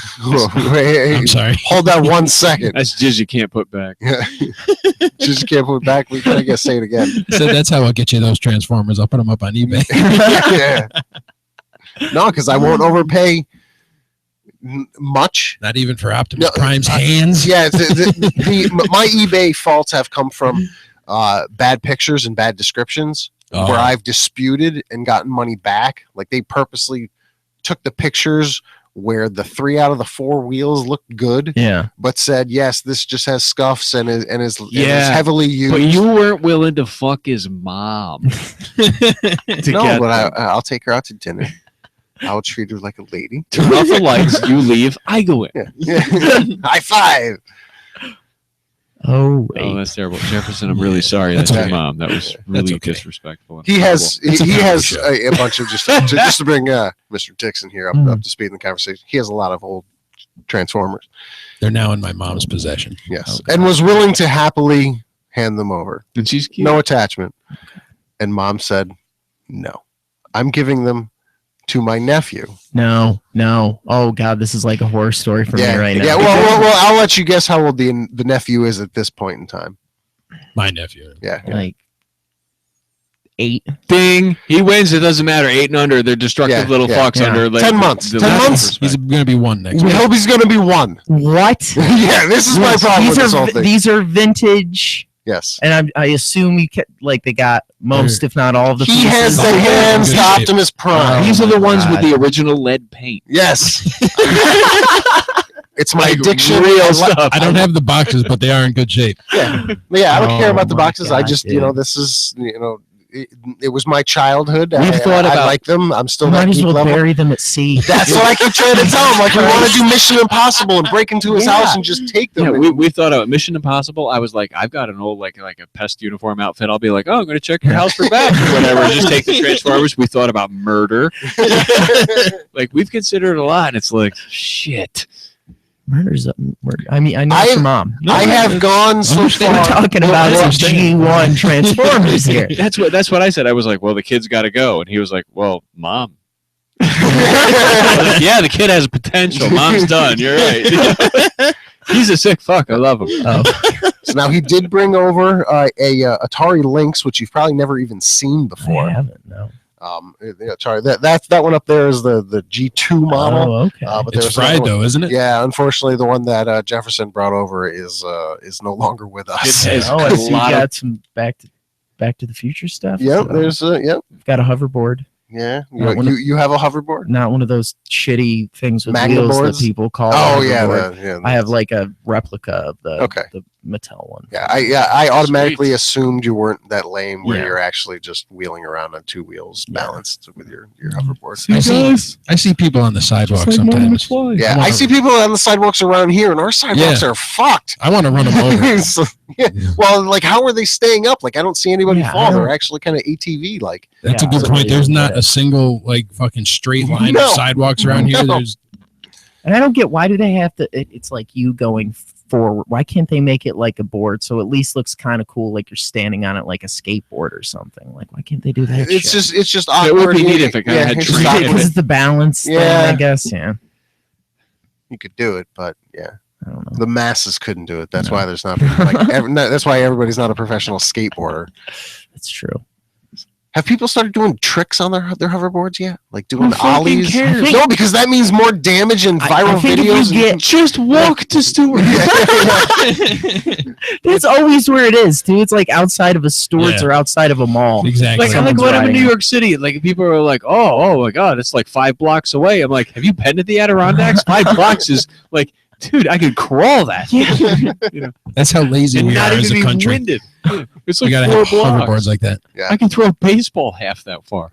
I'm sorry. Hold that 1 second. That's jizz you can't put back. Just can't put it back. We gotta get say it again. So that's how I'll get you those Transformers. I'll put them up on eBay. Yeah. No, because I won't overpay much. Not even for Optimus No, Prime's hands. Yeah, my eBay faults have come from bad pictures and bad descriptions Oh. where I've disputed and gotten money back. Like they purposely took the pictures where the 3 out of the 4 wheels looked good, Yeah. but said yes, this just has scuffs and is Yeah, heavily used. But you weren't willing to fuck his mom. no, but I'll take her out to dinner. I'll treat her like a lady. Turn off the lights. You leave. I go in. Yeah. High five. Oh, wait. Oh, that's terrible, Jefferson. I'm really sorry. That's That's your okay. mom. That was really okay. disrespectful. He has It's a he family has show. a bunch of just to bring Mr. Dixon here up to speed in the conversation. He has a lot of old Transformers. They're now in my mom's possession. Yes, Okay. and was willing to happily hand them over. And she's cute. No attachment. And mom said, "No, I'm giving them to my nephew." No. Oh God, this is like a horror story for me right now. Yeah. Well, I'll let you guess how old the nephew is at this point in time. My nephew. Yeah. Like 8. Ding. He wins. It doesn't matter. 8 and under. They're destructive little fucks Yeah. under. Like, 10 months. the 10 level of months? respect. He's going to be 1 next We week. hope he's going to be 1. What? Yeah, this is my problem with this whole thing. These are vintage, Yes. and I assume they got most, if not all, of the. He has pieces. the hands to Good shape. Optimus Prime. Oh These are the my ones with God. the original lead paint. Yes. It's my Like addiction. real stuff. I don't have the boxes, but they are in good shape. Yeah, I don't care Oh about the my boxes. I God, just, dude. this is, it was my childhood. We've thought I about- like them. I'm still Might that as geek well level. bury them at sea. That's what I keep trying to tell him. Like, we want to do Mission Impossible and break into his Yeah. house and just take them. Yeah, we thought about Mission Impossible. I was like, I've got an old like a pest uniform outfit. I'll be like, oh, I'm going to check your house for bats or whatever. Just take the Transformers. We thought about murder. Like we've considered a lot, and it's like shit. Murder's murder. I mean, I know it's your mom. I have gone so We're far. talking about G1 Transformers here. That's what I said. I was like, well, the kid's got to go, and he was like, well, mom. Yeah, the kid has potential. Mom's done. You're right. He's a sick fuck. I love him. Oh, So now he did bring over a Atari Lynx, which you've probably never even seen before. I haven't. No. Sorry, that one up there is the G2 model. Oh, okay. But It's there's another fried, one- though, isn't it? Yeah, unfortunately, the one that Jefferson brought over is no longer with us. It has Oh, I a see. You lot of- got some Back to the Future stuff. Yep, So, there's yep, got a hoverboard. yeah. Not one of- You have a hoverboard? Not one of those shitty things with Magnet wheels boards? that people call. Oh a yeah, hoverboard. I have like a replica of the Okay. the Mattel one. Yeah, I automatically assumed you weren't that lame where Yeah. you're actually just wheeling around on 2 wheels balanced with your hoverboard. I see people on the sidewalk sometimes. Yeah, I see people on the sidewalks around here, and our sidewalks Yeah. are fucked. I want to run them over. So, yeah. Well, like, how are they staying up? Like, I don't see anybody Yeah, I fall. don't- They're actually kind of ATV like. That's Yeah, a good I point. really There's don't not get a it. single like fucking straight line No. of sidewalks around here. No. There's And I don't get why do they have to? It's like you going forward? Why can't they make it like a board so at least looks kind of cool, like you're standing on it like a skateboard or something? Like, why can't they do that? It's just It awkward. would be neat if it kind of had it's trees. just awkward. Because it's the balance thing, Yeah. I guess. Yeah, You could do it, but yeah, I don't know. the masses couldn't do it. That's No. why there's not like that's why everybody's not a professional skateboarder. It's true. Have people started doing tricks on their hoverboards yet? Like doing Who fucking ollies? cares? No, because that means more damage and I viral think if you videos. get- Just walk to Stewart. That's always where it is, dude. It's like outside of a Stewart's Yeah. or outside of a mall. Exactly. Like Someone's when I'm in riding New it. York City, like people are like, oh my God, it's like 5 blocks away. I'm like, have you been to the Adirondacks? 5 blocks is like, dude, I could crawl that. You know, That's how lazy and we not are as even a be country. winded. It's We like gotta 4 have blocks. hoverboards like that. I can throw a baseball half that far.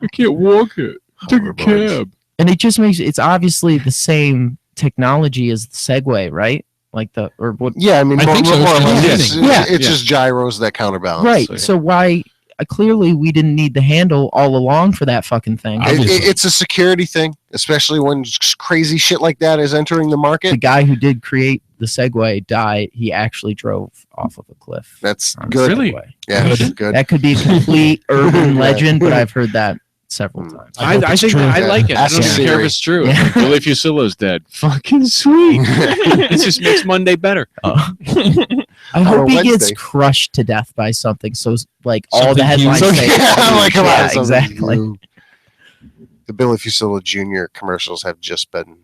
I can't walk it. Take a Hoverboards. cab. And it just makes it's obviously the same technology as the Segway, right? Like the or what? Yeah, I mean, I think so. more or It's less. just It's, Yeah. it's just gyros that counterbalance. Right. So why? Clearly, we didn't need the handle all along for that fucking thing. Obviously. It's a security thing, especially when crazy shit like that is entering the The market. guy who did create the Segway died. He actually drove off of a cliff. That's on a good. Really? Segway. Yeah, Good. that's good. That could be a complete urban Yeah. legend, but I've heard that several Mm. times. I hope I it's think true. I like it. I Ask don't even care if Siri. it's true. Yeah. Like, Billy Fusillo's dead. Fucking sweet. It just makes Monday better. I hope he Wednesday. gets crushed to death by something. So like all Something the headlines huge. say, I'm like, come on, yeah, something exactly. new. The Billy Fusillo Jr. commercials have just been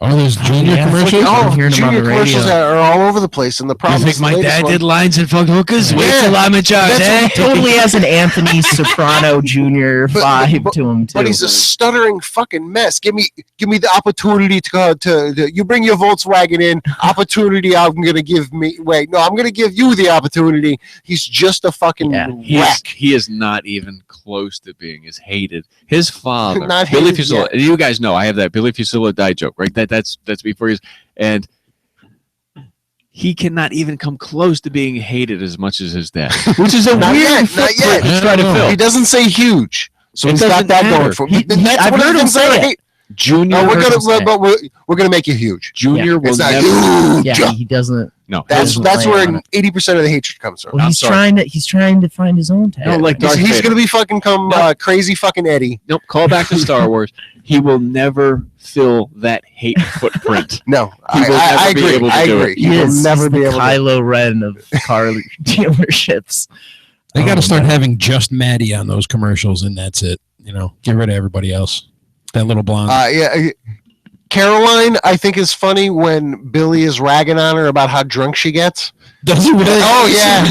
Oh, there's junior Yeah. commercials? I'm oh, hearing them on junior the commercials radio. are all over the place, and the You problem think is the my latest dad one- did lines and fucked hookers? Wait Yeah. till I'm in charge, eh? Totally has an Anthony Soprano Jr. vibe to him too. But he's a stuttering fucking mess. Give me the opportunity to go to you bring your Volkswagen in. Opportunity I'm gonna give me. Wait, no, I'm gonna give you the opportunity. He's just a fucking wreck. He is not even close to being as hated. His father, Not Billy hated Fusillo. yet. You guys know I have that Billy Fusillo die joke, right? That's before he's and he cannot even come close to being hated as much as his dad, which is a Not weird yet, not footprint yet. to try to I don't know. fill. He doesn't say huge, so It he's got doesn't that matter. going for him. That's I've one of heard the him things that say I it. hate. Junior, I've heard him say it. But we're gonna make you huge. Junior will It's not never. huge. Yeah, he doesn't. No, That's doesn't lay where on it. 80% of the hatred comes from. Well, I'm he's sorry. trying to find his own No, tag. like He's, Darth he's Vader. gonna be fucking crazy fucking Eddie. Nope. Call back to Star Wars. He will never fill that hate footprint. No, He will I never be agree. able to I do agree. it. He will never be the able to. Kylo Ren of car dealerships. They got Oh, to start having just Maddie on those commercials, and that's it. You know, get rid of everybody else. That little blonde. Yeah, Caroline, I think is funny when Billy is ragging on her about how drunk she gets. Does he really? Oh yeah,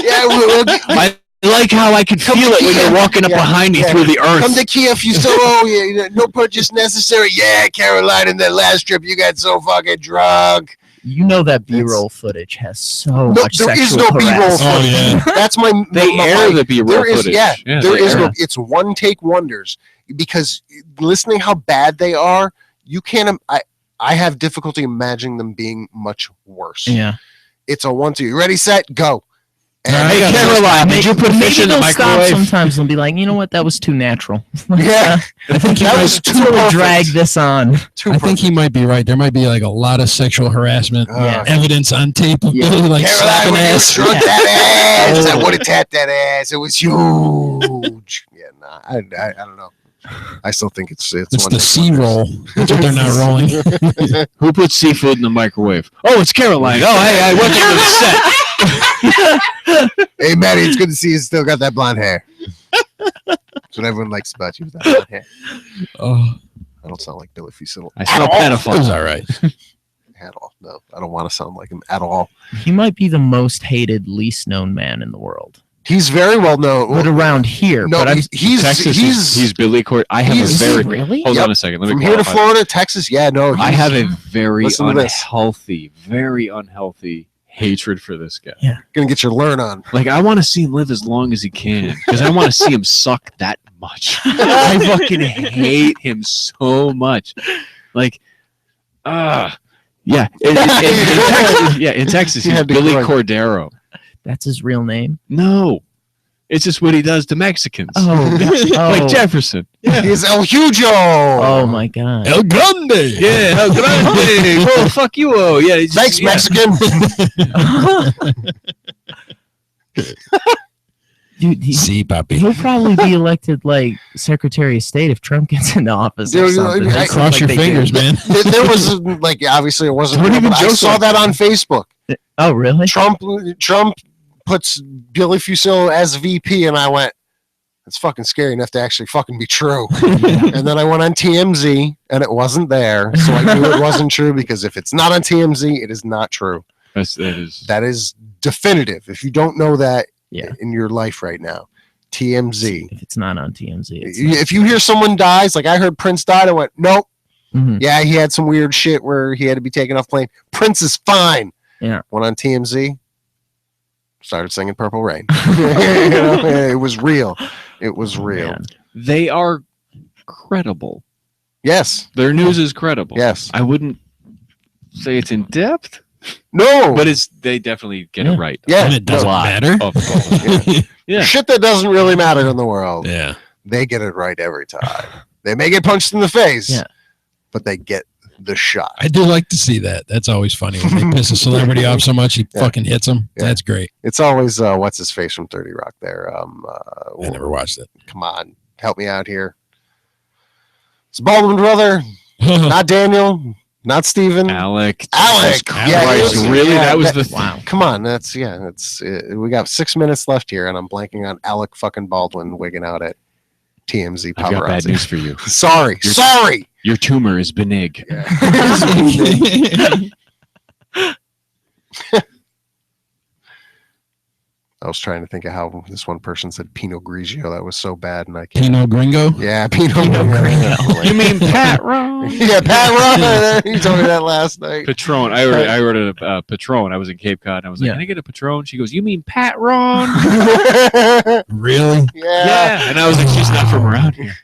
yeah. I like how I can Come feel to it when Kiev. you're walking up Yeah, behind me yeah. through the earth. Come to Kiev, you so yeah, no purchase necessary. Yeah, Caroline, in that last trip, you got so fucking drunk. You know that B-roll footage has so No, much there is sexual no B-roll harassment. Oh, yeah. That's my. They my air the B-roll There is, footage. yeah, Yeah, there they is air no. it. It's one take wonders because listening how bad they are, you can't. I have difficulty imagining them being much worse. Yeah. It's a 1-2. You ready, set, go. And I Hey, got Caroline, did you put Maybe fish in the they'll stop microwave? sometimes and be like, you know what, that was too natural. yeah, I think he that might, was too Let's really perfect. drag this on. Too I think he might be right. There might be like a lot of sexual harassment Yeah. evidence on tape of Yeah. Billy like Caroline, slapping when you ass. drunk Yeah. that ass, I Oh. would have tapped that ass. It was huge. Yeah, nah, I don't know. I still think it's It's one the take C wonders. roll. That's what they're not rolling. Who put seafood in the microwave? Oh, it's Caroline. Oh, hey, welcome to the set. Hey, Maddie, it's good to see you still got that blonde hair. That's what everyone likes about you, is that blonde hair. Oh, I don't sound like Billy Fusillo I smell it was pedophile. all right. at all. No, I don't want to sound like him at all. He might be the most hated, least known man in the world. He's very well known. But around here. No, but I'm He's Billy Court. I have he's- a very. really? Hold Yep. on a second. Let me from here to qualify. Florida, Texas. Yeah, no. I he's- have a very Listen to this. very unhealthy hatred for this guy. gonna get your learn on. Like, I want to see him live as long as he can because I want to see him suck that much. I fucking hate him so much. Like, yeah. In Texas, You he's had to Billy correct. Cordero. That's his real name. No, It's just what he does to Mexicans. Oh, God. Like Jefferson. He's El Hugo. Oh my God. El Grande. Yeah, El Grande. Oh, fuck you. Oh, yeah. He's Thanks, just, Mexican. Dude, See, Papi. he'll probably be elected like Secretary of State if Trump gets into office. Or Dude, something. I- Cross Like your they fingers, do. man. There was like obviously it wasn't. Don't real, even but I joke saw like that on Facebook. Oh, really? Trump puts Billy Fusillo as VP, and I went, "That's fucking scary enough to actually fucking be true." And then I went on TMZ, and it wasn't there, so I knew it wasn't true because if it's not on TMZ, it is not true. That is definitive. If you don't know that Yeah. in your life right now, TMZ. If it's not on TMZ, it's If you hear someone dies, like I heard Prince died, I went, nope. Mhm. Yeah, he had some weird shit where he had to be taken off plane. Prince is fine. Yeah. Went on TMZ, started singing Purple Rain. You know, it was real. It was real. Man. They are credible. Yes. Their news is credible. Yes. I wouldn't say it's in depth, No. but they definitely get Yeah. it right. yeah. And it doesn't no. matter. Of course. Yeah. Shit that doesn't really matter in the world. Yeah. They get it right every time. They may get punched in the face, Yeah. but they get the shot. I do like to see that. That's always funny when they piss a celebrity off so much he Yeah. fucking hits them. Yeah. That's great. It's always what's his face from 30 Rock there. I never watched it. Come on, help me out here. It's Baldwin brother, not Daniel, not Steven. Alec. Alec. Jesus Yeah, Christ, he was- really? yeah, that was that- the thing. Wow. Come on, we got 6 minutes left here, and I'm blanking on Alec fucking Baldwin wigging out at TMZ I've got bad paparazzi. news for you. Sorry, You're- sorry. Your tumor is benign. I was trying to think of how this one person said Pinot Grigio. That was so bad, and I can't. Pinot Gringo. Yeah, Pinot Grigio. Grigio. You mean Pat Ron? Yeah, Pat Ron. You told me that last night. Patron. I ordered a Patron. I was in Cape Cod, and I was like, Yeah. "Can I get a Patron?" She goes, "You mean Pat Ron?" Really? Yeah. And I was like, "She's not from around here."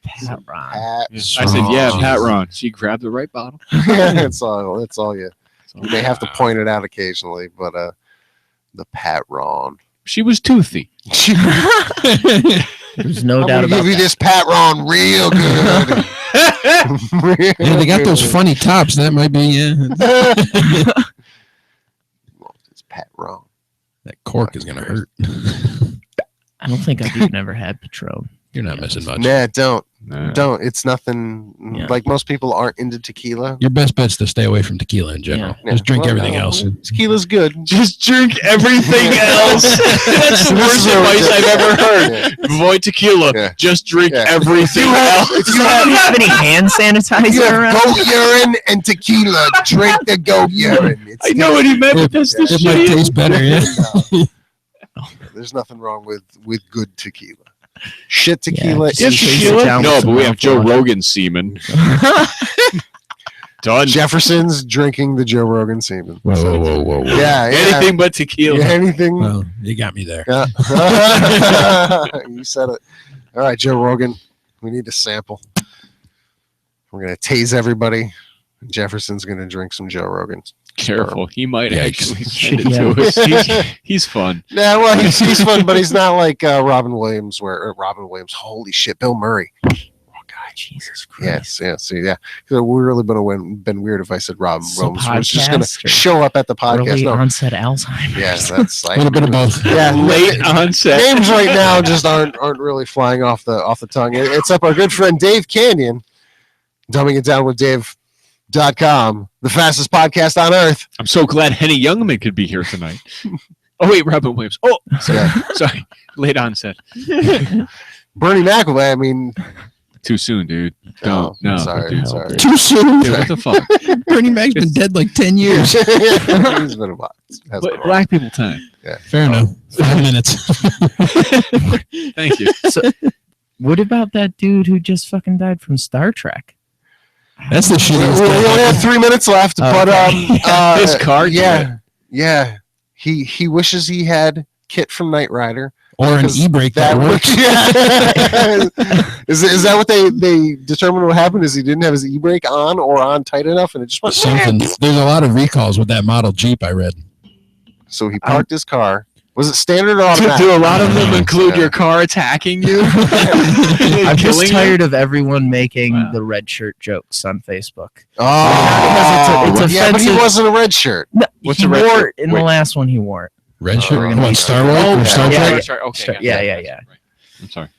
Pat Ron. Pat. I said, "Yeah, Oh, Pat Jesus. Ron." She grabbed the right bottle. That's all. That's all you. So, You may have to point it out occasionally, but the Pat Ron. she was toothy. There's no I'm doubt gonna about give you that. this Pat Ron real good. Yeah, they got those funny tops. That might be, yeah. It's Pat Ron. That cork is going to hurt. I don't think I've even ever had Patron. You're not missing much. Nah, don't. Nah. Don't. It's nothing. Yeah. Like most people aren't into tequila. Your best bet's to stay away from tequila in general. Yeah. Just drink Well, everything no, else. Tequila's good. Just drink everything else. That's the worst advice I've ever heard. Yeah. Avoid tequila. Yeah. Just drink Yeah. everything else. If Do you you have, have any hand if you sanitizer have around? goat urine and tequila, drink the goat urine. It's I know what he meant, but that's the It might shit. taste better, yeah. No. There's nothing wrong with good tequila. Shit tequila Yeah, is just shit. sit down No, with but some we have Joe mouthwash. Rogan semen. Done. Jefferson's drinking the Joe Rogan semen. Whoa, whoa, whoa, whoa, whoa. Yeah, Anything but tequila. Yeah, anything. Well, you got me there. Yeah. You said it. All right, Joe Rogan. We need a sample. We're gonna tase everybody. Jefferson's gonna drink some Joe Rogan. Careful. He might Yikes. actually send it Yeah. to us. He's fun. Yeah, well, he's fun, but he's not like Robin Williams. Holy shit, Bill Murray. Jesus Christ. Yes. Yeah. It would really been weird if I said Robin So Williams was just gonna podcast or show up at the podcast. Early No. onset Alzheimer's. Yeah, that's A like little bit of both. Yeah, Late onset. names right now just aren't really flying off the tongue. It's up our good friend Dave Canyon, dumbing it down with Dave.com, the fastest podcast on earth. I'm so glad Henny Youngman could be here tonight. Oh, wait, Robin Williams. Oh, sorry. Yeah. Sorry. Late onset. Bernie McAvoy, I mean, Too soon, dude. Don't. No. sorry, dude. sorry. Too soon. Dude, what the fuck? Bernie Mac's been dead like 10 years. He's been a while. Has been a while. Black people time. Fair enough. 5 minutes. Thank you. What about that dude who just fucking died from Star Trek? That's the shit. We only have 3 minutes left, but His car yeah. He wishes he had Kit from Knight Rider. Or an Because e-brake that works. Yeah. is that what they determined what happened? Is he didn't have his e-brake on or on tight enough, and it just went Something. There's a lot of recalls with that model Jeep I read. So he parked his car Was it standard or automatic? Do a lot of them include your car attacking you? I'm just Killing you? tired of everyone making Wow. the red shirt jokes on Facebook. Oh, Because it's yeah, but he offensive. wasn't a red shirt. No, What's he a red wore shirt? it in Wait. the last one. He wore it. Red shirt. we're Come gonna on, be- Star Wars Oh, or Star okay. Trek. Yeah. Sorry. Okay. Sure. Yeah. I'm sorry.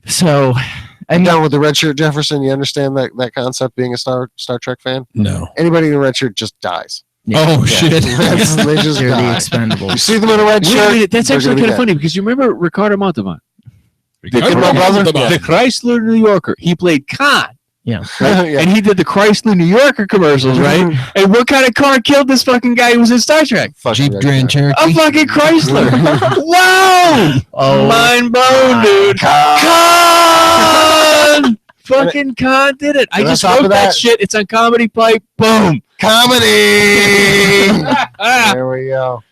So, I I'm mean, down with the red shirt, Jefferson. You understand that concept? Being a Star Trek fan, No. anybody in a red shirt just dies. yeah, Oh Yeah. shit. They just they're the die. You expendables. see them in a red Wait a shirt. minute. That's they're actually gonna be kind of funny because you remember Ricardo Montalban, Kidmo brother? the Chrysler New Yorker. He played Khan, Yeah. dead. Yeah. and he did the Chrysler New Yorker commercials, right? And what kind of car killed this fucking guy who was in Star Trek? Fucking Jeep red Grand shirt. Cherokee. A fucking Chrysler. Wow! Oh, Mind blown, dude. Khan! Fucking Khan did it. I And on just top wrote of that that- shit. It's on Comedypipe. Boom. Comedy. Ah, There we go.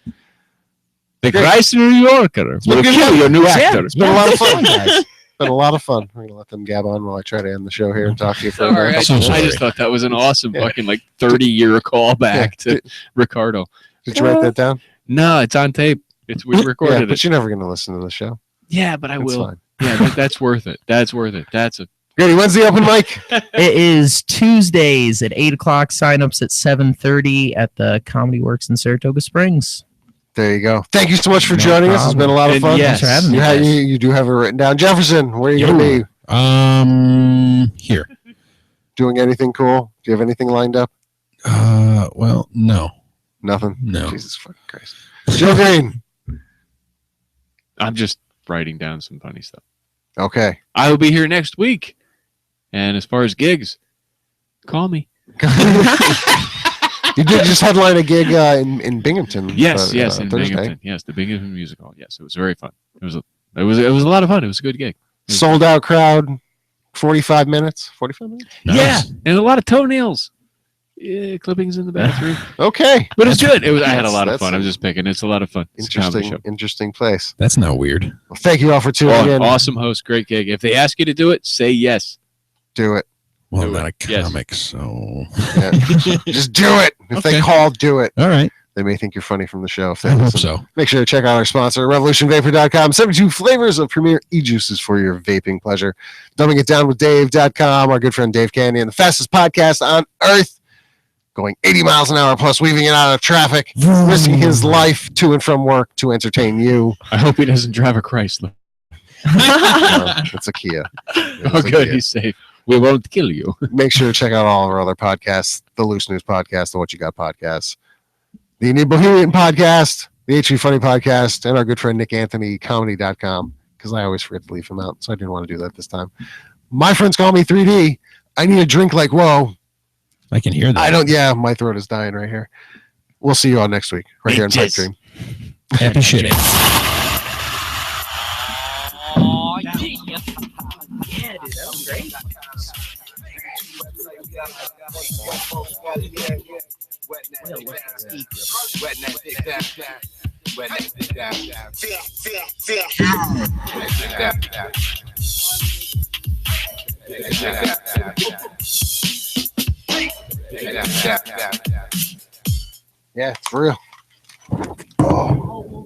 the Chrysler New Yorker will been good. kill your new Yeah. actor. It's been a lot of fun, guys. It's been a lot of fun. We're gonna let them gab on while I try to end the show here and talk to you for a Sorry, minute. So sorry. I just thought that was an awesome Yeah. fucking 30-year callback to Ricardo. Did you write that down? No, it's on tape. We Yeah, recorded it. but you're never gonna listen to the show. Yeah, but I It's will. fine. Yeah, that's worth it. That's worth it. That's a Grady, when's the open mic? it is Tuesdays at 8:00. Sign-ups at 7:30 at the Comedy Works in Saratoga Springs. There you go. Thank you so much for No joining us. It's problem. been a lot of And fun. yes, Thanks for having me. You do have it written down. Jefferson, where are you going to be? Here. Doing anything cool? Do you have anything lined up? Well, no. Nothing. No. Jesus fucking Christ. Joe Green. I'm just writing down some funny stuff. Okay. I will be here next week. And as far as gigs, call me. You did just headline a gig in Binghamton. Yes, yes, in Thursday. Binghamton. Yes, the Binghamton Music Hall. Yes, it was very fun. It was a lot of fun. It was a good gig. Sold out crowd. 45 minutes. 45 minutes. Nice. Yeah, and a lot of toenails. Yeah, clippings in the bathroom. Okay. But it's good. I had a lot of That's fun. I'm just picking. It's a lot of fun. It's a comedy show. Interesting place. That's not weird. Well, thank you all for tuning in. Awesome host, great gig. If they ask you to do it, say yes. Do it. Well, Do I'm not a Yes. comic, so. Yeah. Just do it. If they Okay. call, do it. All right. They may think you're funny from the show. If they I hope listen. so. Make sure to check out our sponsor, revolutionvapor.com. 72 flavors of premier e-juices for your vaping pleasure. Dumbing it down with Dave.com. Our good friend Dave Canyon, the fastest podcast on earth, going 80 miles an hour plus, weaving it out of traffic, risking his life to and from work to entertain you. I hope he doesn't drive a Chrysler. It's a Kia. It's Oh, a good. Kia. He's safe. We won't kill you. Make sure to check out all of our other podcasts, the Loose News podcast, the What You Got podcast, the Need Bohemian podcast, the HV Funny podcast, and our good friend Nick Anthony, comedy.com, because I always forget to leave him out, so I didn't want to do that this time. My friends call me 3D. I need a drink like whoa. I can hear that. I don't, yeah, my throat is dying right here. We'll see you all next week, right here in Pipe Dream. Happy shitting. Oh, yeah. Yeah, dude, that was great. Yeah, it's real. Oh.